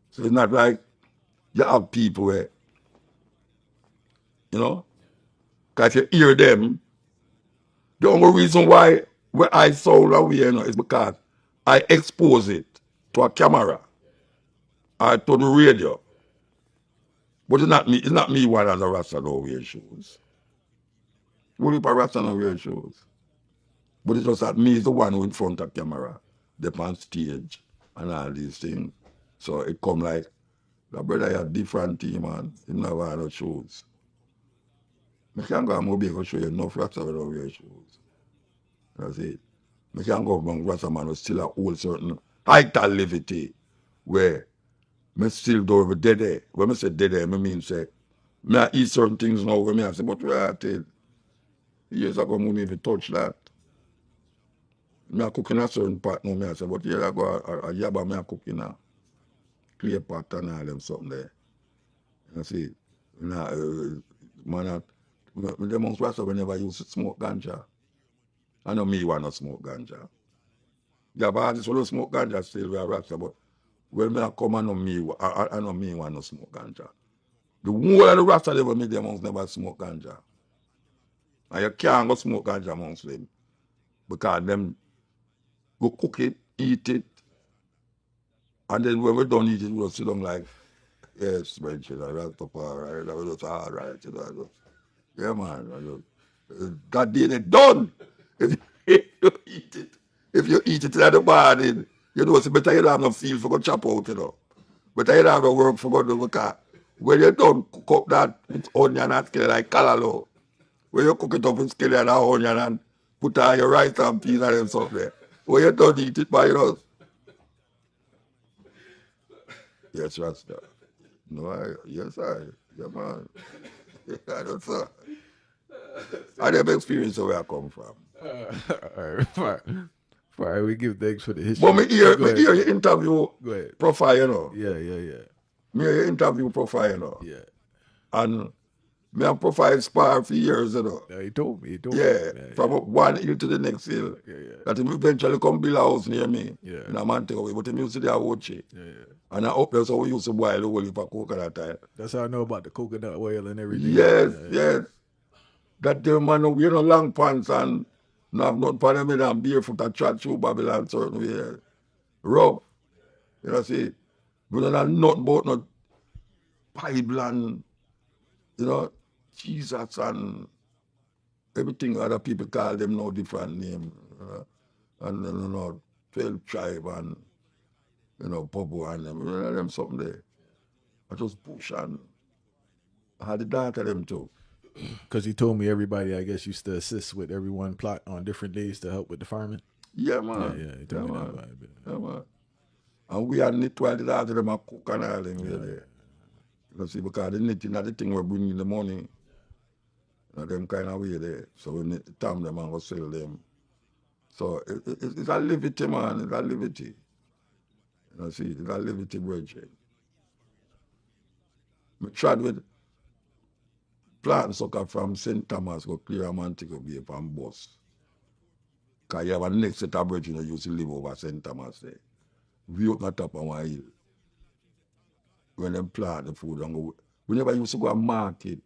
So it's not like you have people where, you know, because if you hear them, the only reason why I sound away, you know, is because I expose it to a camera or to the radio. But it's not me one as a Rasta no wear shoes. What if a Rasta no wear shoes? But it's just that me is the one who in front of camera, the on stage and all these things. So it come like, the brother have different team, man. He never wear no shoes. I can't go and Mobile show you enough Rasta without wear shoes. That's it. I can't go among Rasta man who still hold certain height and levity where I still do over dead there. When I say dead there, I mean say, I eat certain things now when I say, but where I tell, years ago, I don't even touch that. I cook in a certain pot now, I say, but here I go, a yaba, I cook in a clear pot and all them something there. You see, man, the most Rasta we never used to smoke ganja. I know me want to smoke ganja. Yeah, but I just want to smoke ganja still we are Rasta, but when I come, I know me want to smoke ganja. The whole of the Rasta they will make them amongst never smoke ganja. And you can't go smoke ganja amongst them. Because them go cook it, eat it, and then when we don't eat it, we'll sit down like, yes, Rachel, that's all right, that was all right, you know. Yeah, man. That day they done. If you eat it in the morning, you know, it's better you don't have no feel for go chop out, you know. Better you don't have no work for go do the car. when you don't cook up that with onion and skillet like callaloo, when you cook it up with skillet and onion and put on your rice and peas and them stuff there, when you don't eat it by yourself. Yes, Rasta. No, yeah, man. I don't know. I never experienced where I come from. All right, we give thanks for the history. But me hear Go ahead. your interview Go ahead. profile, you know. Yeah. Me hear your interview profile, you know. Yeah. And me and profile spar for years, you know. No, he told me. Yeah, from one hill to the next hill. Yeah. That him eventually come build a house near me. Yeah. In a man take away. But him used to do a watchy. Yeah. And I hope that's how we used to boil the whole heap of coconut oil. That's how I know about the coconut oil and everything. Yes. That the man wear no long pants and no have not for them in and barefoot and chat through Babylon certain way. Rough. You know, see, we don't have nothing about no Bible and, you know, Jesus and everything other people call them no different name. And, you know, 12 tribe and, you know, Bobo and them. You know, them something there. I just push and I had the daughter them too. Because he told me everybody, I guess, used to assist with everyone plot on different days to help with the farming. Yeah, man. Yeah, he told me that vibe. Yeah, man. And we are knit while the daughter them a cook and all them there. You see, because the knitting is the thing we bring in the money. You know, them kind of way there. So we need to tam them and go sell them. So it's a liberty, man. It's a liberty. You know, see, it's a liberty bridge. I tried with plant sucker from St. Thomas go clear a man to go be from bus. Because you have a next set of bridge, you know, you used to live over St. Thomas there. We up on top of one hill. When them plant the food and go. We never used to go to market.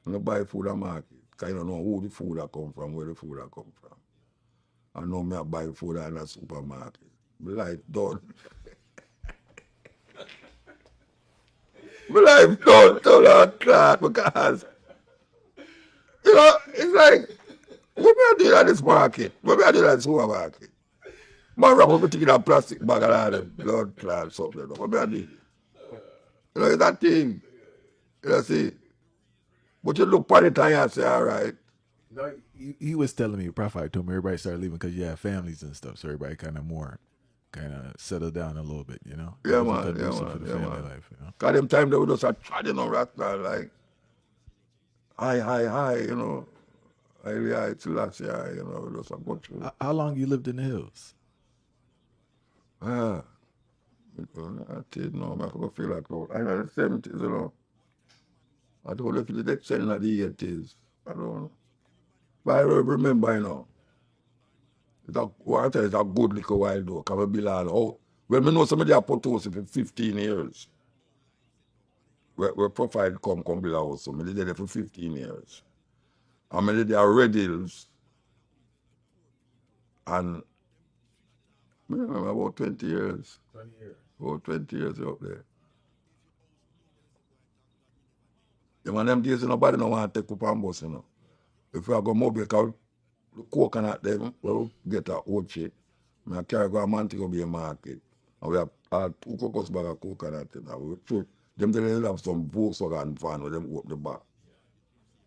We don't buy food at market. Because you don't know who the food that come from, where the food that come from. I know me I buy food in a supermarket. My life done. My life done to that class because, you know, it's like, what me I do at this market? What me I do at this supermarket? Man wrap everything in a plastic bag and all them blood clot something. What me I do? You know, it's that thing. You see? But you look at it and you say, all right. No, he was telling me, Prophet told me everybody started leaving because you have families and stuff. So everybody kind of settled down a little bit, you know? Yeah, It wasn't man. conducive for the family life, you know? Because them time they would just start treading on Rasta like, high, you know. High, till last year, you know, just go through. How long you lived in the hills? I did know, I forgot feel like that. I know the 70s, you know. I don't know if it's the extent of the 80s. I don't know. But I remember, you know. It's a good little while though. Because we belong. Oh, well, I know somebody have put house for 15 years. Where profile come build a house. So I did there for 15 years. And I did there Red Hills. And I remember about 20 years. 20 years. About 20 years up there. The man them days nobody no want to take up and bus, you know. If I go mobile, because the coconut them, we'll get a oche. I carry go a man to go be a market. And we have 2 cocos bag of coconut. You know. We throw, them they have some Volkswagen van with them open the back.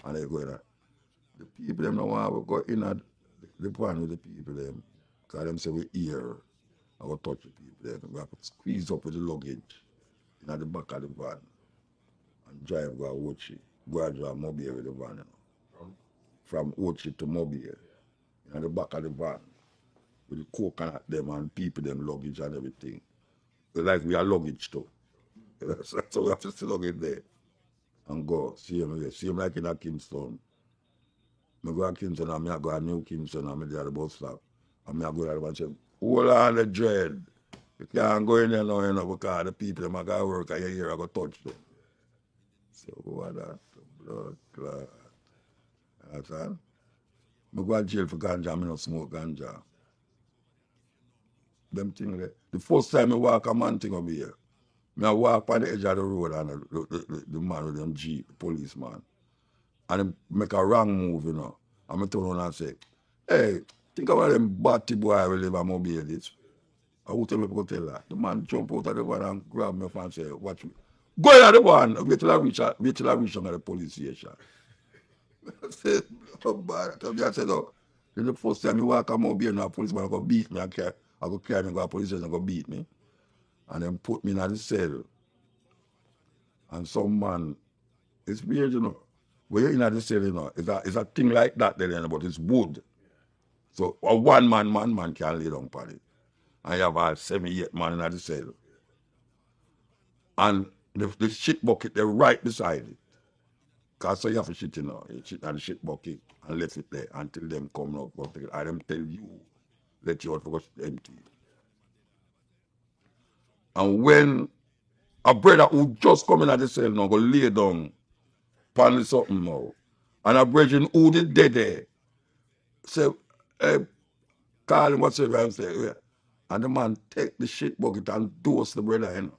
And they go in there. The people them no want to go in at the van with the people them. Because them say we here. I go touch the people them. We have to squeeze up with the luggage in at the back of the van. And drive go Ochi. Go and drive Mobile with the van, you know. From Ochi to Mobile. In the back of the van. With the coconut them and people them luggage and everything. Like we are luggage too. So we have to still luggage there. And go. See him there. See him like in a Kingston. I go to Kingston and I go to New Kingston and I there at the bus stop. And I go there and say, hold on the dread. You can't go in there now, you know, because the people them I got to work and you hear I go touch them. So what that? Blood clot. Understand? I go to jail for ganja, I don't smoke ganja. Them things there. The first time I walk a man thing over here, I walk on the edge of the road and the man with them Jeep, the policeman. And he make a wrong move, you know. And I turn around and say, hey, think about them batty boy will live a mobile this. I would tell me to tell that. The man jump out of the van and grab me and say, watch me. Go in at the one, wait till I reach on the police station. I said, oh, bad. I said, oh, the first time you walk, I'm going to be in a policeman, going to beat me. I go carry me, go to the police station, go beat me. And then put me in the cell. And some man, it's weird, you know. When you're in the cell, you know, it's a thing like that there, but it's wood. So a one man can lay down on it. And you have a 7, 8 man in the cell. And the shit bucket, they're right beside it. Because so you have to shit, you know, you shit on the shit bucket and left it there until them come out. But I them tell you, let you out because it's empty. And when a brother who just come in at the cell now go lay down pan something now, and a brother who did dead there, say, call him whatsoever and say, yeah. And the man take the shit bucket and dose the brother, you know.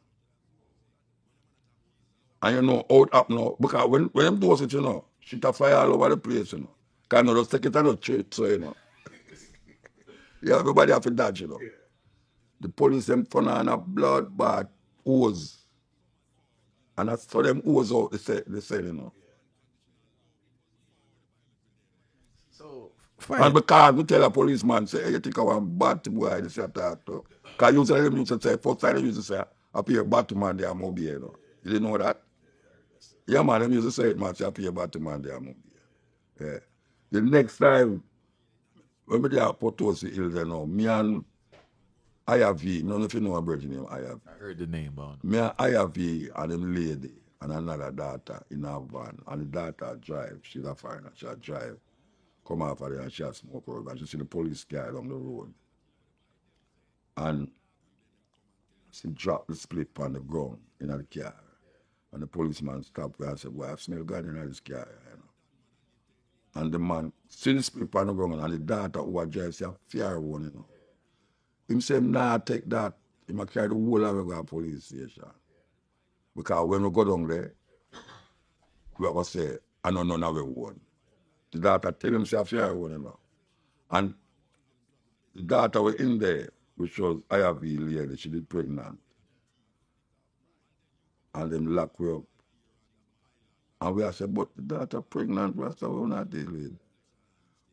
And you know how it happen now. Because when them dose it, you know, shit a fly all over the place, you know. Because you just take it and not treat, so you know. Yeah, everybody have to dodge, you know. The police them turn on a blood bath hose. And that's for them hose out, they say, you know. So And fine. because we tell a policeman, say, hey, you think I want bad boy, they say that too. Because usually them used to say, first time they used to say, I pay a Batman there, I'm here, you know. You didn't know that? Yeah, man, them used to say it, man, say, I pay a Batman there, I'm here. Yeah. The next time, when we there at Potosi Hill, you know, me and IRV, I don't know if you know a brother name IRV. I heard the name on Me and IRV and them lady and another daughter in a van, and the daughter drive, she's a foreigner, she drive, come off of there and she a smoke out, and she see the police car along the road. And she dropped the split on the ground in the car. And the policeman stopped her and said, well, I smell God in this car, you know. And the man see the split on the ground and the daughter who was driving say, fear one, you know. Him say, nah, take that. He might carry the whole of the police station. Because when we go down there, we are going to say, I know none of the one. The daughter tell him, say, fear one, you know. And the daughter was in there, which was IRV lady, she did pregnant. And them lock her up. And we have said, but the daughter pregnant, we said, we're not dealing with.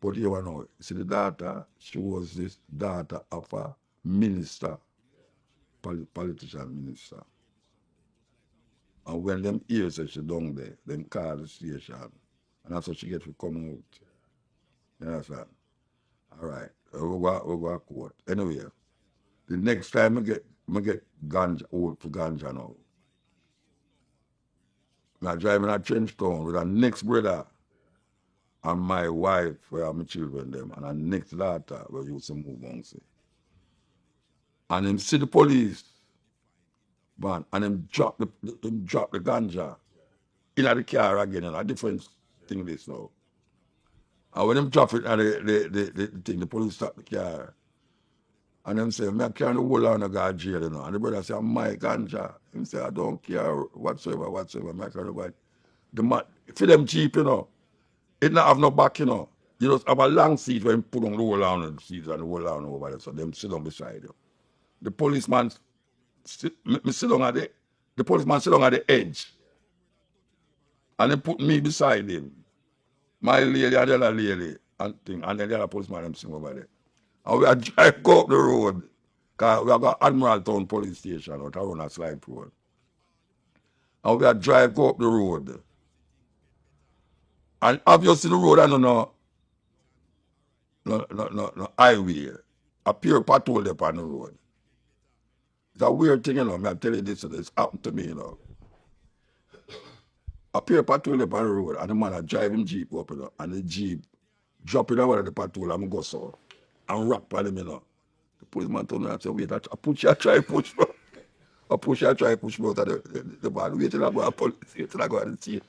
But you know, see the daughter, she was this daughter of a minister, politician minister. And when them hear say she down there, them call the station. And that's how she get to come out. You understand? All right. We'll go to court. Anyway, the next time I get ganja, out for ganja now. I drive in a trench town with a next brother and my wife, where are my children them, and a next daughter where you used to move on, see. And him see the police, man, and him drop the ganja in the car again, and a different thing this now. And when him drop it and the thing, the police stop the car. And them say, I can't hold on to go to jail, you know. And the brother say, my ganja. Him say, I don't care whatsoever. I can't go. The man, for them cheap, you know. It not have no back, you know. You just have a long seat where you put on the whole on the seats and the whole on over there. So them sit down beside you. The policeman sit down at the policeman sit down at the edge. And they put me beside him. My lady and the other lady and thing. And then the other policeman them sing over there. And we are drive go up the road. Because we have got Admiral Town Police Station out around a slide road. And we are drive go up the road. And obviously the road I don't know no highway. A pure patrol there on the road. It's a weird thing, you know. I tell you this, it's happened to me, you know. A pure patrol there on the road, and the man a driving Jeep up, you know, and the Jeep drop it over the patrol and go so and rock by them, you know. The policeman told me, I said, wait, I push you, I try push, bro. I push you, I try push, bro. The man, wait till I go to police, wait till I go to the station.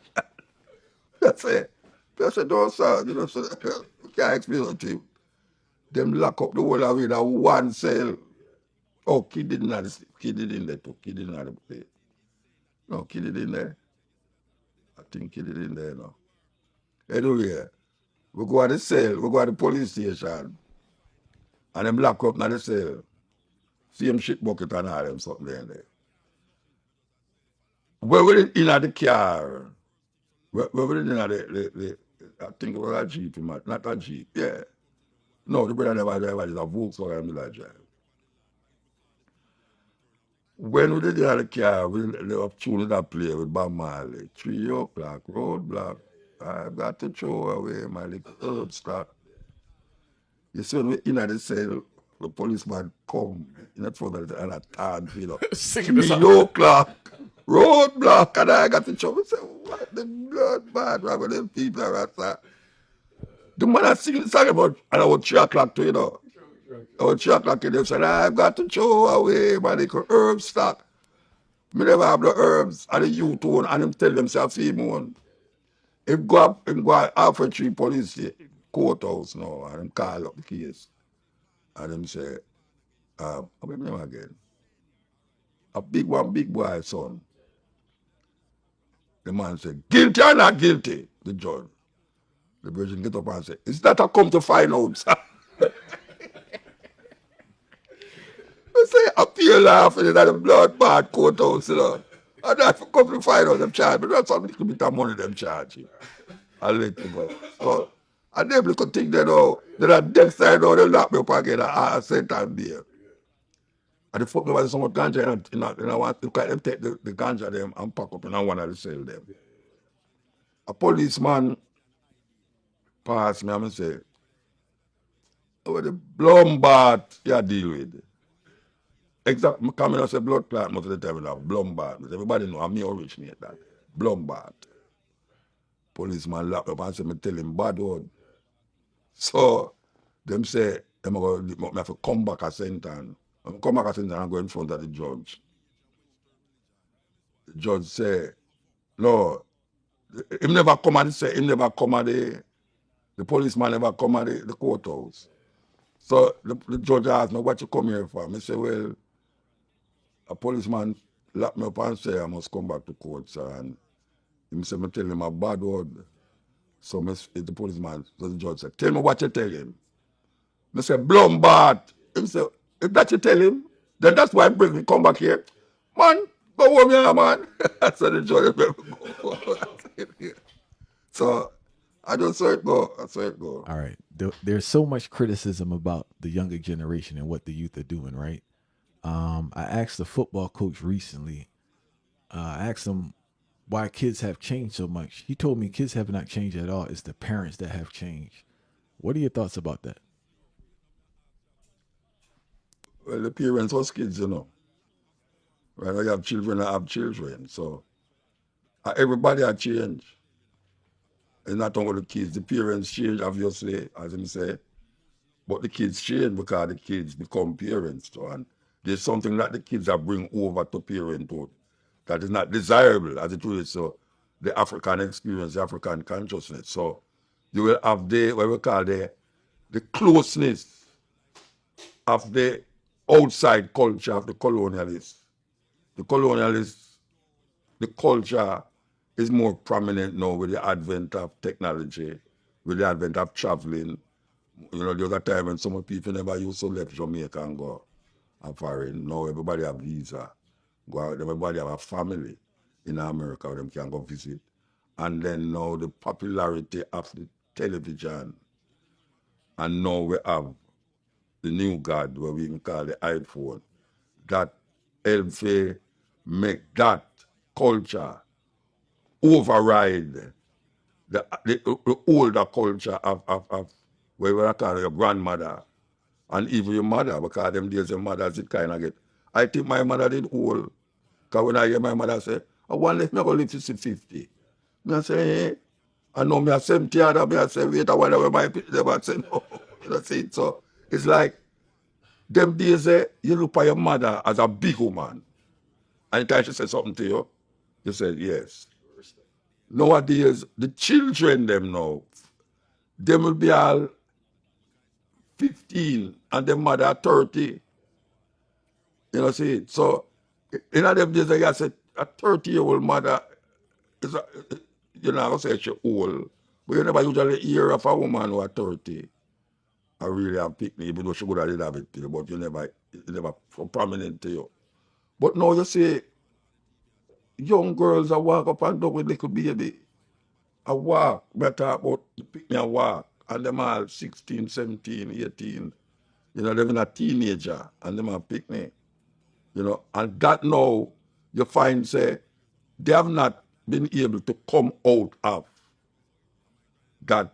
I said, don't, sir, you know, so, you can't explain it to him. Them lock up the whole of it in one cell. Oh, kid didn't have the kid in there too. Kid didn't have the play. No, kid it in there. I think kid it in there now. Anyway, we go to the cell, we go to the police station. And them lock up in the cell. See them shit bucket and all them something there. Where we in the car, where we in the I think it was a Jeep, not a Jeep, yeah. No, the brother never drive, it's a Volkswagen Miller drive. When we did in the car, we were tuning that play with Bob Marley. 3 o'clock, roadblock. I've got to throw away my little herb stock. You see, when we in the cell, the policeman come in front of the other town, you know. Singing the 3 song. o'clock, roadblock, and I got to show. I said, what the blood bad wrong with them people are that? The man I singing the song about, and I was 3 o'clock too, you know. I was 3 o'clock, and they said, I've got to throw away my little herb stock. Me never have the herbs and the youth one, and him tell themselves him one. Him go up, halfway three police courthouse now, and him call up the case. And him say, what his name again? A big boy son. The man said, guilty or not guilty? The judge. The virgin get up and say, is that I come to find out, sir? I say, appeal laughing in the blood bad courthouse, you know. And that's come to find out them charge, but that's how little bit of money them charge you. I let you go. So, and them little thing they know, they're at death side now, they lock me up again, I sent and there. And the fuck me was so much ganja, and I want to them take the ganja them and pack up and I want to sell them. A policeman passed me and I say, oh, the Blumbat you deal with. Exactly, I come in and say blood clot most of the time, you know, Blumbat. Everybody know, I'm me originate that. Blumbat. Policeman locked up and say, me tell him bad word. So, them say, them have to come back a sentence. Come back a sentence and go in front of the judge. The judge say, no, him never come and say, him never come at the policeman never come at the courthouse. So the judge asked me, what you come here for? I say, well, a policeman locked me up and say I must come back to court, sir. And him say, me tell him a bad word. So the policeman, so the judge said, tell me what you tell him. I say, Blumbat. Him say, if that you tell him, then that's why I bring me come back here. Man, go home here, man. So the judge go. So I just saw it go. I saw it go. All right. There's so much criticism about the younger generation and what the youth are doing, right? I asked a football coach recently, I asked him why kids have changed so much. He told me kids have not changed at all. It's the parents that have changed. What are your thoughts about that? Well, the parents was kids, you know. Right? I have children, I have children. So everybody has changed. It's not only the kids. The parents change, obviously, as him say. But the kids change because the kids become parents. So, and there's something that the kids are bring over to parenthood that is not desirable, as it is. So the African experience, the African consciousness. So you will have what we call the closeness of the outside culture of the colonialists. The colonialists, the culture is more prominent now with the advent of technology, with the advent of traveling. You know, the other time when some people never used to left Jamaica and go foreign. Now everybody have visa. Go out, everybody have a family in America where them can go visit. And then now the popularity of the television. And now we have the new God, what we can call the iPhone, that helps to make that culture override the older culture of what we call your grandmother and even your mother, because them days your mothers it kind of get. I think my mother did old. Because when I hear my mother say, I want to live to 50. I say, hey. I know me a 70 other, me I say, wait, I wonder where my people never say no. You know, see? So it's like them days you look at your mother as a big woman. And time she said something to you, you said yes. Nowadays, the children them now, them will be all 15 and their mother 30. You know, see? So in them days, I said a 30-year-old mother is you know, I say she's old. But you never usually hear of a woman who is 30. I really have picked me, even though she could have did have it, but you never so prominent to you. But now you see, young girls that walk up and down with little baby. I walk, but talk about the pick me a walk, and them all 16, 17, 18. You know, them in a teenager, and them a pick me. You know, and that now you find say they have not been able to come out of that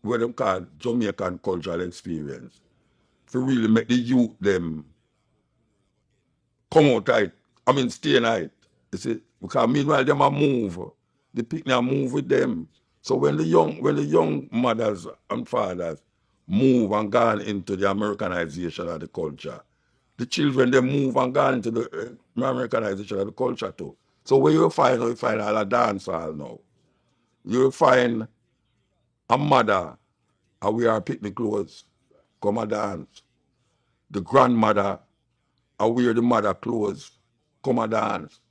what them call Jamaican cultural experience to really make the youth them come out right. I mean stay night. You see, because meanwhile them a move. The picnic a move with them. So when the young mothers and fathers move and gone into the Americanization of the culture, the children they move and gone into the Americanization of the culture too. So where you find all a dance hall now. You'll find a mother and wear picnic clothes, come a dance. The grandmother and wear the mother clothes, come a dance.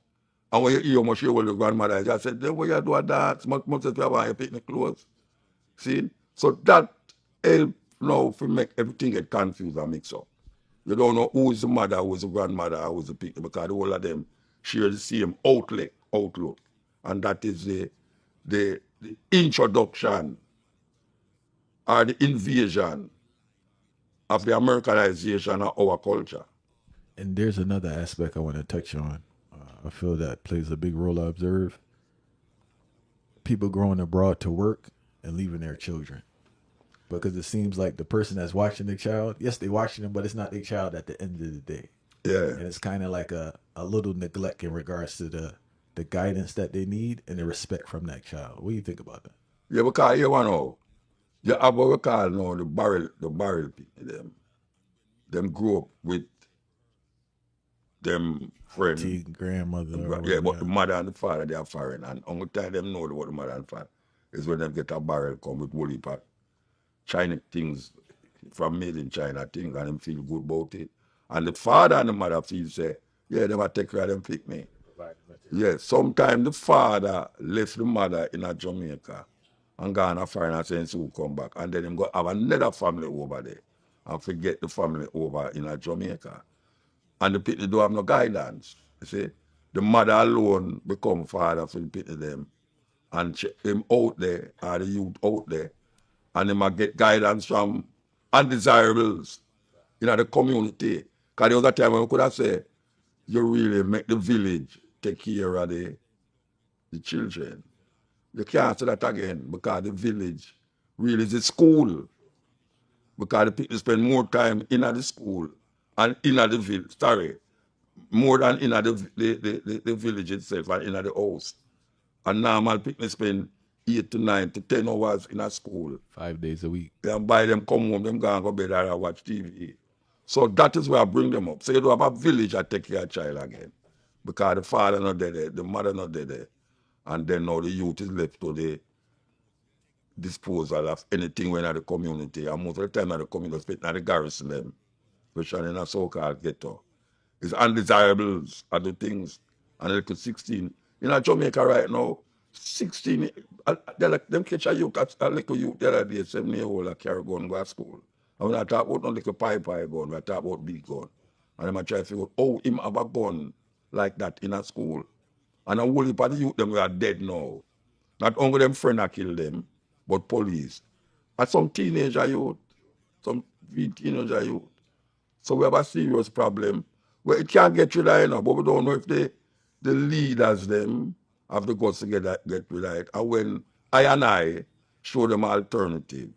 And when you hear much hear what the grandmother is, I said, then when you do a dance, much as you have your picnic clothes. See? So that help now to make everything get confused and mix up. You don't know who is the mother, who is the grandmother, who is the picnic, because all of them share the same outlook. And that is the introduction or the invasion of the Americanization of our culture. And there's another aspect I want to touch on. I feel that plays a big role. I observe people going abroad to work and leaving their children, because it seems like the person that's watching the child, yes, they're watching them, but it's not their child at the end of the day. Yeah. And it's kind of like a little neglect in regards to the guidance that they need and the respect from that child. What do you think about that? Yeah, because you know, you have what we call now the barrel people, them grew up with them friends. Grandmother. Yeah, but the mother and the father, they are foreign. And only time them know what the mother and father is when them get a barrel come with woolly pot. China things from made in China things and them feel good about it. And the father and the mother feel say, yeah, they might take care of them pick me. Yeah, sometimes the father left the mother in a Jamaica and gone a foreign and saying so come back. And then him go have another family over there and forget the family over in a Jamaica. And the people don't have no guidance. You see, the mother alone become father for the people them, and him out there, or the youth out there, and they might get guidance from undesirables in the community. Because there was a time when we could have said, you really make the village take care of the children. You can't say that again because the village really is a school. Because the people spend more time in the school and in the village. Sorry. More than in the village itself and in the house. And normal people spend 8 to 9 to 10 hours in a school. 5 days a week. And by them come home, them go and go bed and watch TV. So that is where I bring them up. So you don't have a village that take care of a child again. Because the father not there, the mother not there. And then now the youth is left to the disposal of anything when at the community. And most of the time at the community, especially at the garrison them, especially in a so-called ghetto. It's undesirables are the things. And like 16. In Jamaica right now, 16, them catch a youth, a little youth the other day, 7-year-old, a carry gun go to school. And when I talk about not like a pipe gun, I talk about big gun. And them I try to figure out, oh, him have a gun like that in a school. And a whole heap of the youth them are dead now. Not only them friend that kill them, but police. And some teenager youth, some teenager youth. So we have a serious problem. Well, it can't get rid of it now, but we don't know if the leaders them have the guts to get rid of it. And when I show them alternative,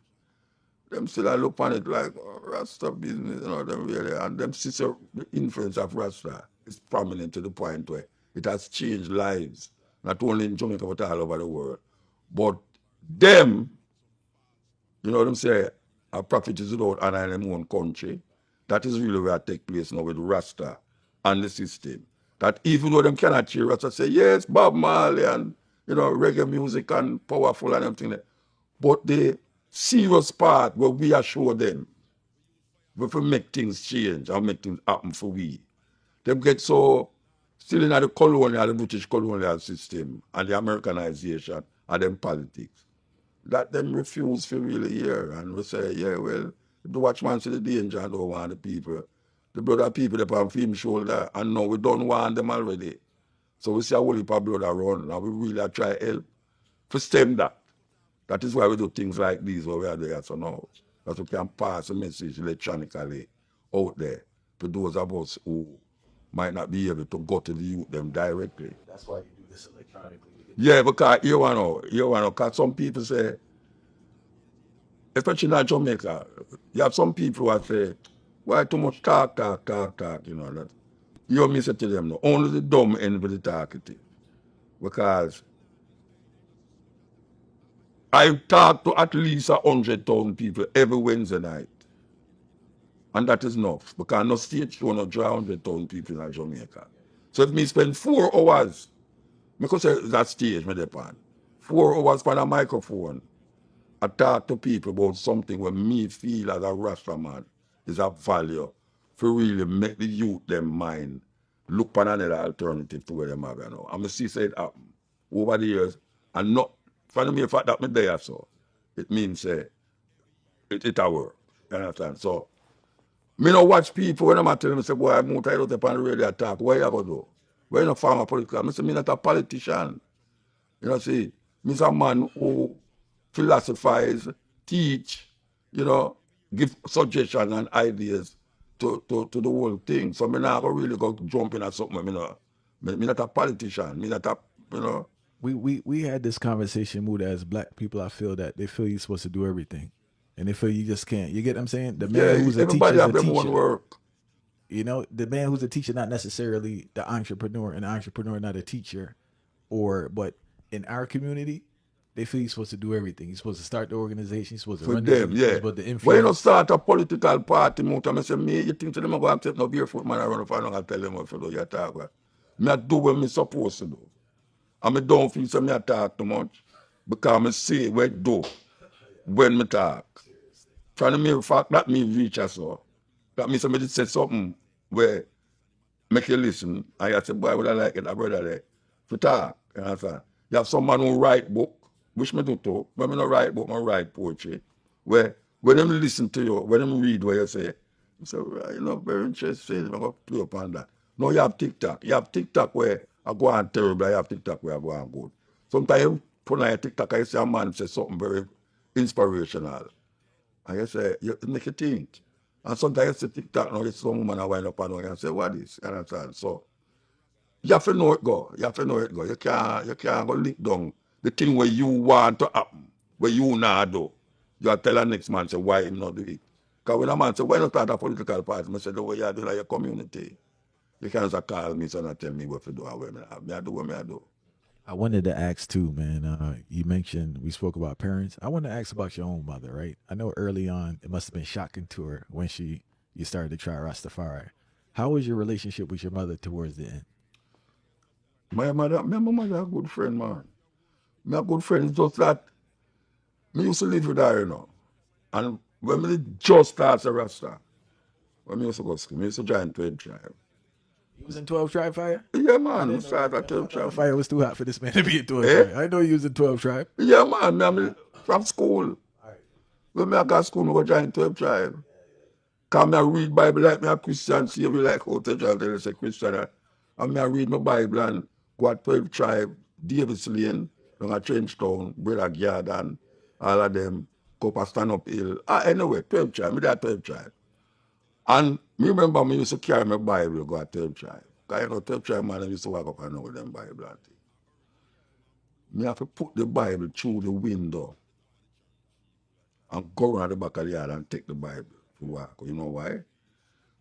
them still I look on it like Rasta business, you know, them really, and them sister the influence of Rasta is prominent to the point where it has changed lives, not only in Jamaica but all over the world. But them, you know what I'm saying, a prophet is without honor in their own country. That is really where it takes place now with Rasta and the system. That even though them cannot hear Rasta say, yes, Bob Marley and, you know, reggae music and powerful and everything. But the serious part where we assure them, we will make things change and make things happen for we. Them get so still in the colonial, the British colonial system and the Americanization and them politics. That them refuse to really hear and we say, yeah, well, the watchman see the danger and don't want the people. The brother people up on film shoulder and now we don't want them already. So we see a whole heap of blood around, and we really try to help to stem that. That is why we do things like these where we are there so now. That we can pass a message electronically out there to those of us who might not be able to go to the youth them directly. That's why you do this electronically. Yeah, because you know, because some people say, especially in Jamaica, you have some people who say, why too much talk, you know that. You me say to them, no, only the dumb end with the talkative. Because I talk to at least 100,000 people every Wednesday night. And that is enough. Because no stage show no draw 100,000 people in Jamaica. So if me spend 4 hours, because that stage me depend, 4 hours on a microphone, I talk to people about something where me feel as a Rasta man is a value for really make the youth them mind look for another alternative to where them are now. I'm see say it happen over the years and not for the mere fact that me there so it means it a work. You understand? So me no watch people when I'm telling them say boy I move tired out upon the radio talk, what you gonna do? Where you no farmer political? I say me not a politician. You know see, me's a man who philosophize, teach, you know, give suggestions and ideas to the whole thing. So me not gonna really go jump in at something. Me not a politician. Me not a, you know. We had this conversation, Muda, as black people. I feel that they feel you're supposed to do everything, and they feel you just can't. You get what I'm saying? The man who's a teacher everybody is a have their own teacher. work. You know, the man who's a teacher, not necessarily the entrepreneur, and the entrepreneur not a teacher, but in our community, they feel you're supposed to do everything. You're supposed to start the organization. You're supposed to For run them, the, yeah. You're supposed to influence. When you don't start a political party, I say, me, you think to them, I'm going to accept no barefoot man around if I don't tell them what to do, you talk about. Me I do what me supposed to do. And I don't feel so me I talk too much because I see what I do when me talk. Trying to make fact that me reach us so. That means somebody say something where make you listen. And you say, boy, would I like it, a brother there. To talk. You understand? You have someone who write book, which me do too. When me not write book, I write poetry. Where when them listen to you, when them read what you say, you say, well, you know, very interesting. I'm going to play upon that. No, you have TikTok. You have TikTok where I go on terrible. You have TikTok where I go on good. Sometimes you put on your TikTok, I see a man say something very inspirational. And you say, you make you think. And sometimes you see TikTok now, you see some woman I wind up and you say, what is? You understand? So you have to know it go. You have to know it go. You can't go lick down the thing where you want to happen, where you not do. You have to tell the next man say why him not do it. Because when a man say, why not start a political party? I say, the way you do like your community. You can't just call me so not tell me what to do and where I do what I do. I wanted to ask too, man. You mentioned we spoke about parents. I want to ask about your own mother, right? I know early on it must have been shocking to her when you started to try Rastafari. How was your relationship with your mother towards the end? My mother a good friend, man. My good friend is just that me used to live with her, you know. And when me just started Rasta, when me used to go to school, me used to join 12 tribe. You was in 12 Tribe Fire? Yeah, man, we started at 12 tribe. Fire was too hot for this man to be in 12 Eh? Tribe. I know you was in 12 Tribe. Yeah, man, me from school. When me I got school, me go join 12 tribe. Because me I read Bible like me a Christian, see me like how 12 tribe tell you say Christian. And me I read my Bible and go at 12 tribe, Davis Lane, down at Trenchtown, Brother Garden, all of them, go up a stand up hill. Anyway, 12 tribe, me there 12 tribe. And me remember me used to carry my Bible go at 12 tribe. Because you know 12 tribe man I used to walk up and down with them Bible and thing. Me have to put the Bible through the window and go around the back of the yard and take the Bible to walk. You know why?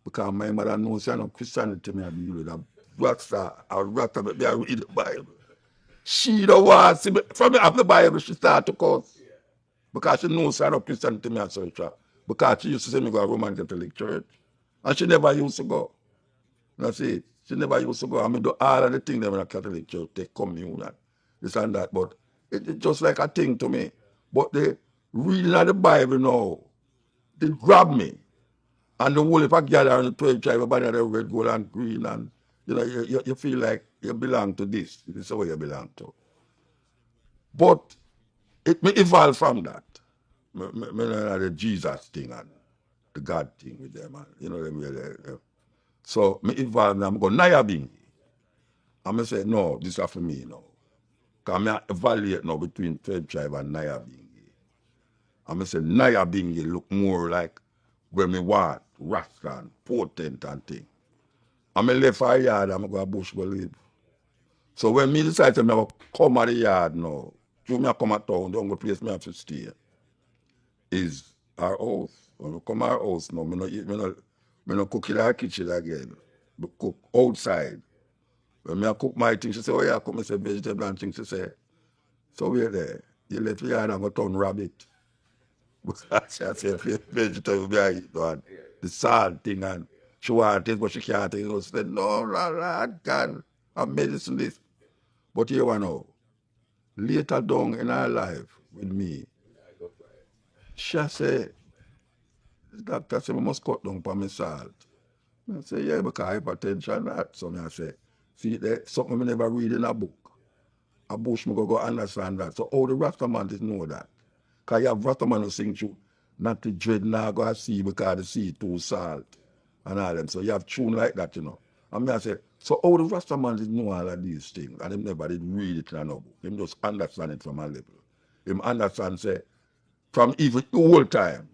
Because my mother knows I know Christianity me I deal with a rockstar, a rockstar, but me I read the Bible. She don't want to see me. From me have the Bible, she start to curse. Because she knows I know Christianity me a search her. Because she used to say me go to Roman Catholic Church. And she never used to go. You see, she never used to go. I mean, do all of the things them in a Catholic church, they commune and this and that. But it's just like a thing to me. But the reading of the Bible now, they grab me. And the whole if I gather on the 12 tribe, everybody have red, gold, and green, and you know, you feel like you belong to this. This is what you belong to. But it may evolve from that. Me the Jesus thing and the God thing with them, man. You know them. So me evolve. I'm going Naya Bingi. I'm going to say, no, this is for me now. Because I evaluate now between 12 tribe and Naya being gay. I'm going to say, Naya being gay look more like where me want, Rasta and potent and thing. I'm going to left for a yard, I'm going to go to bush go live. So when me decide to come at the yard now, to me come at town, the only place me have to stay is our house. When I come our house now, me no cook in our kitchen again. Me cook outside. When I cook my things, she say, oh yeah, come and say vegetable and things. She say, so we're there. You left the yard and go turn rabbit. Because I say, vegetable me I eat, man. The salt thing and she want it, but she can't take it. She said, no, Lord God, I'm medicine this. But you know, later down in her life with me, she say, the doctor said, I must cut down for my salt. I say, yeah, because hypertension that. So I say, see, there something I never read in a book. A bush me go understand that. So all the Rastaman is know that. Because you have Rastaman who sing through, not the dread now go see because the sea too salt and all them. So you have tune like that, you know. And I say, so all the Rastaman is know all of these things. And them never did read it in a book. Them just understand it from a level. Him understand, say, from even the whole time.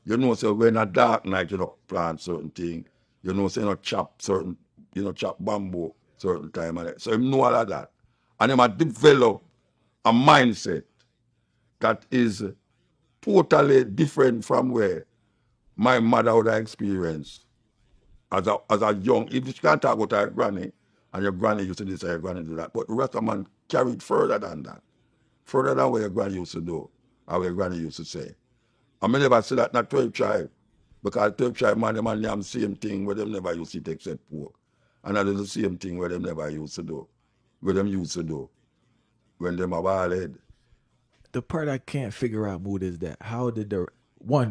You know, so when a dark night, you know, plant certain thing. You know, so you know, chop certain, you know, chop bamboo certain time. And so him know all of that. And him a develop a mindset that is totally different from where my mother would have experienced as a young, if you can't talk about her granny, and your granny used to do this, your granny do that. But the rest of man carried further than that. Further than what your granny used to do, or what your granny used to say. I may never say that not 12 tribe. Because 12 tribe man, them and them same thing where them never used to eat except pork. And I do the same thing where them never used to do. Where them used to do. When them have all head. The part I can't figure out, Mood, is that how did the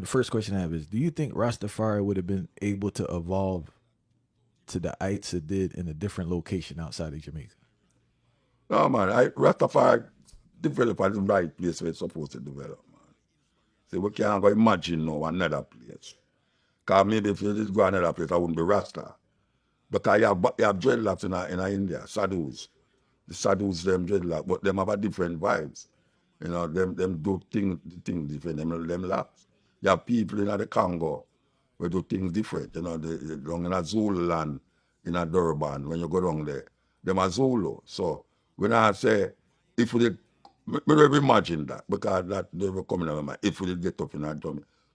first question I have is, do you think Rastafari would have been able to evolve to the heights it did in a different location outside of Jamaica? No, man. Rastafari develop at the right place where it's supposed to develop, man. So we can't go imagine now another place. Because maybe if you just go another place, I wouldn't be Rasta. Because you have dreadlocks in India, sadhus. The sadhus, them dreadlocks, but them have a different vibes. You know, them do things different, them laps. You have people in the Congo who do things different. You know, down in a Zulu land, in a Durban, when you go down there, them are Zulu. So when I say, if we did, me never imagine that, because that never come in my mind. If we did get up in a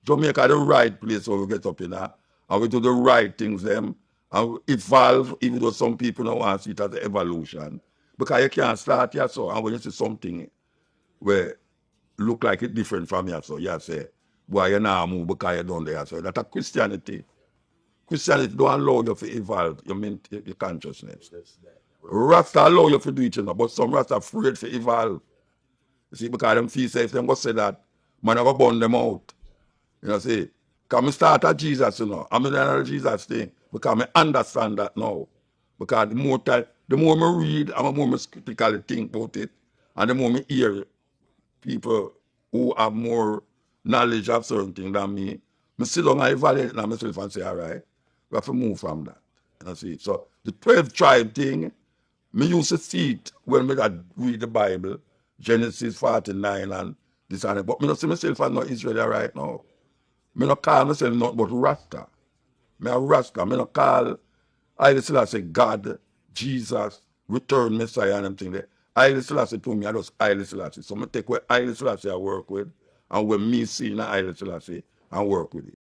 Jamaica, the right place where we get up in a, and we do the right things, them, and we evolve, even though some people don't want to see it as an evolution. Because you can't start here, so, and when you see something where look like it different from you, so you say, boy, you now move because you don't there. So that's a Christianity. Christianity don't allow you to evolve your consciousness. Rasta allow you to do it, you know, but some Rasta afraid to evolve. You see, because them feel say if them go say that, man, I go burn them out. You know, see, because I start at Jesus, you know, I'm in another Jesus thing, because I understand that now. Because the more I read, and the more I critically think about it, and the more I hear people who have more knowledge of certain things than me, I sit down and evaluate myself and say, all right, we have to move from that. You know, see, so the 12 tribe thing, me used to see it when I read the Bible, Genesis 49 and this and that. But I don't see myself as no Israeli right now. I don't call myself nothing but Rasta. I a Rasta. I don't call Haile Selassie God, Jesus, return Messiah and them thing there. Haile Selassie to me, I just Haile Selassie. So I take what Haile Selassie I work with and what me see in Haile Selassie and work with it.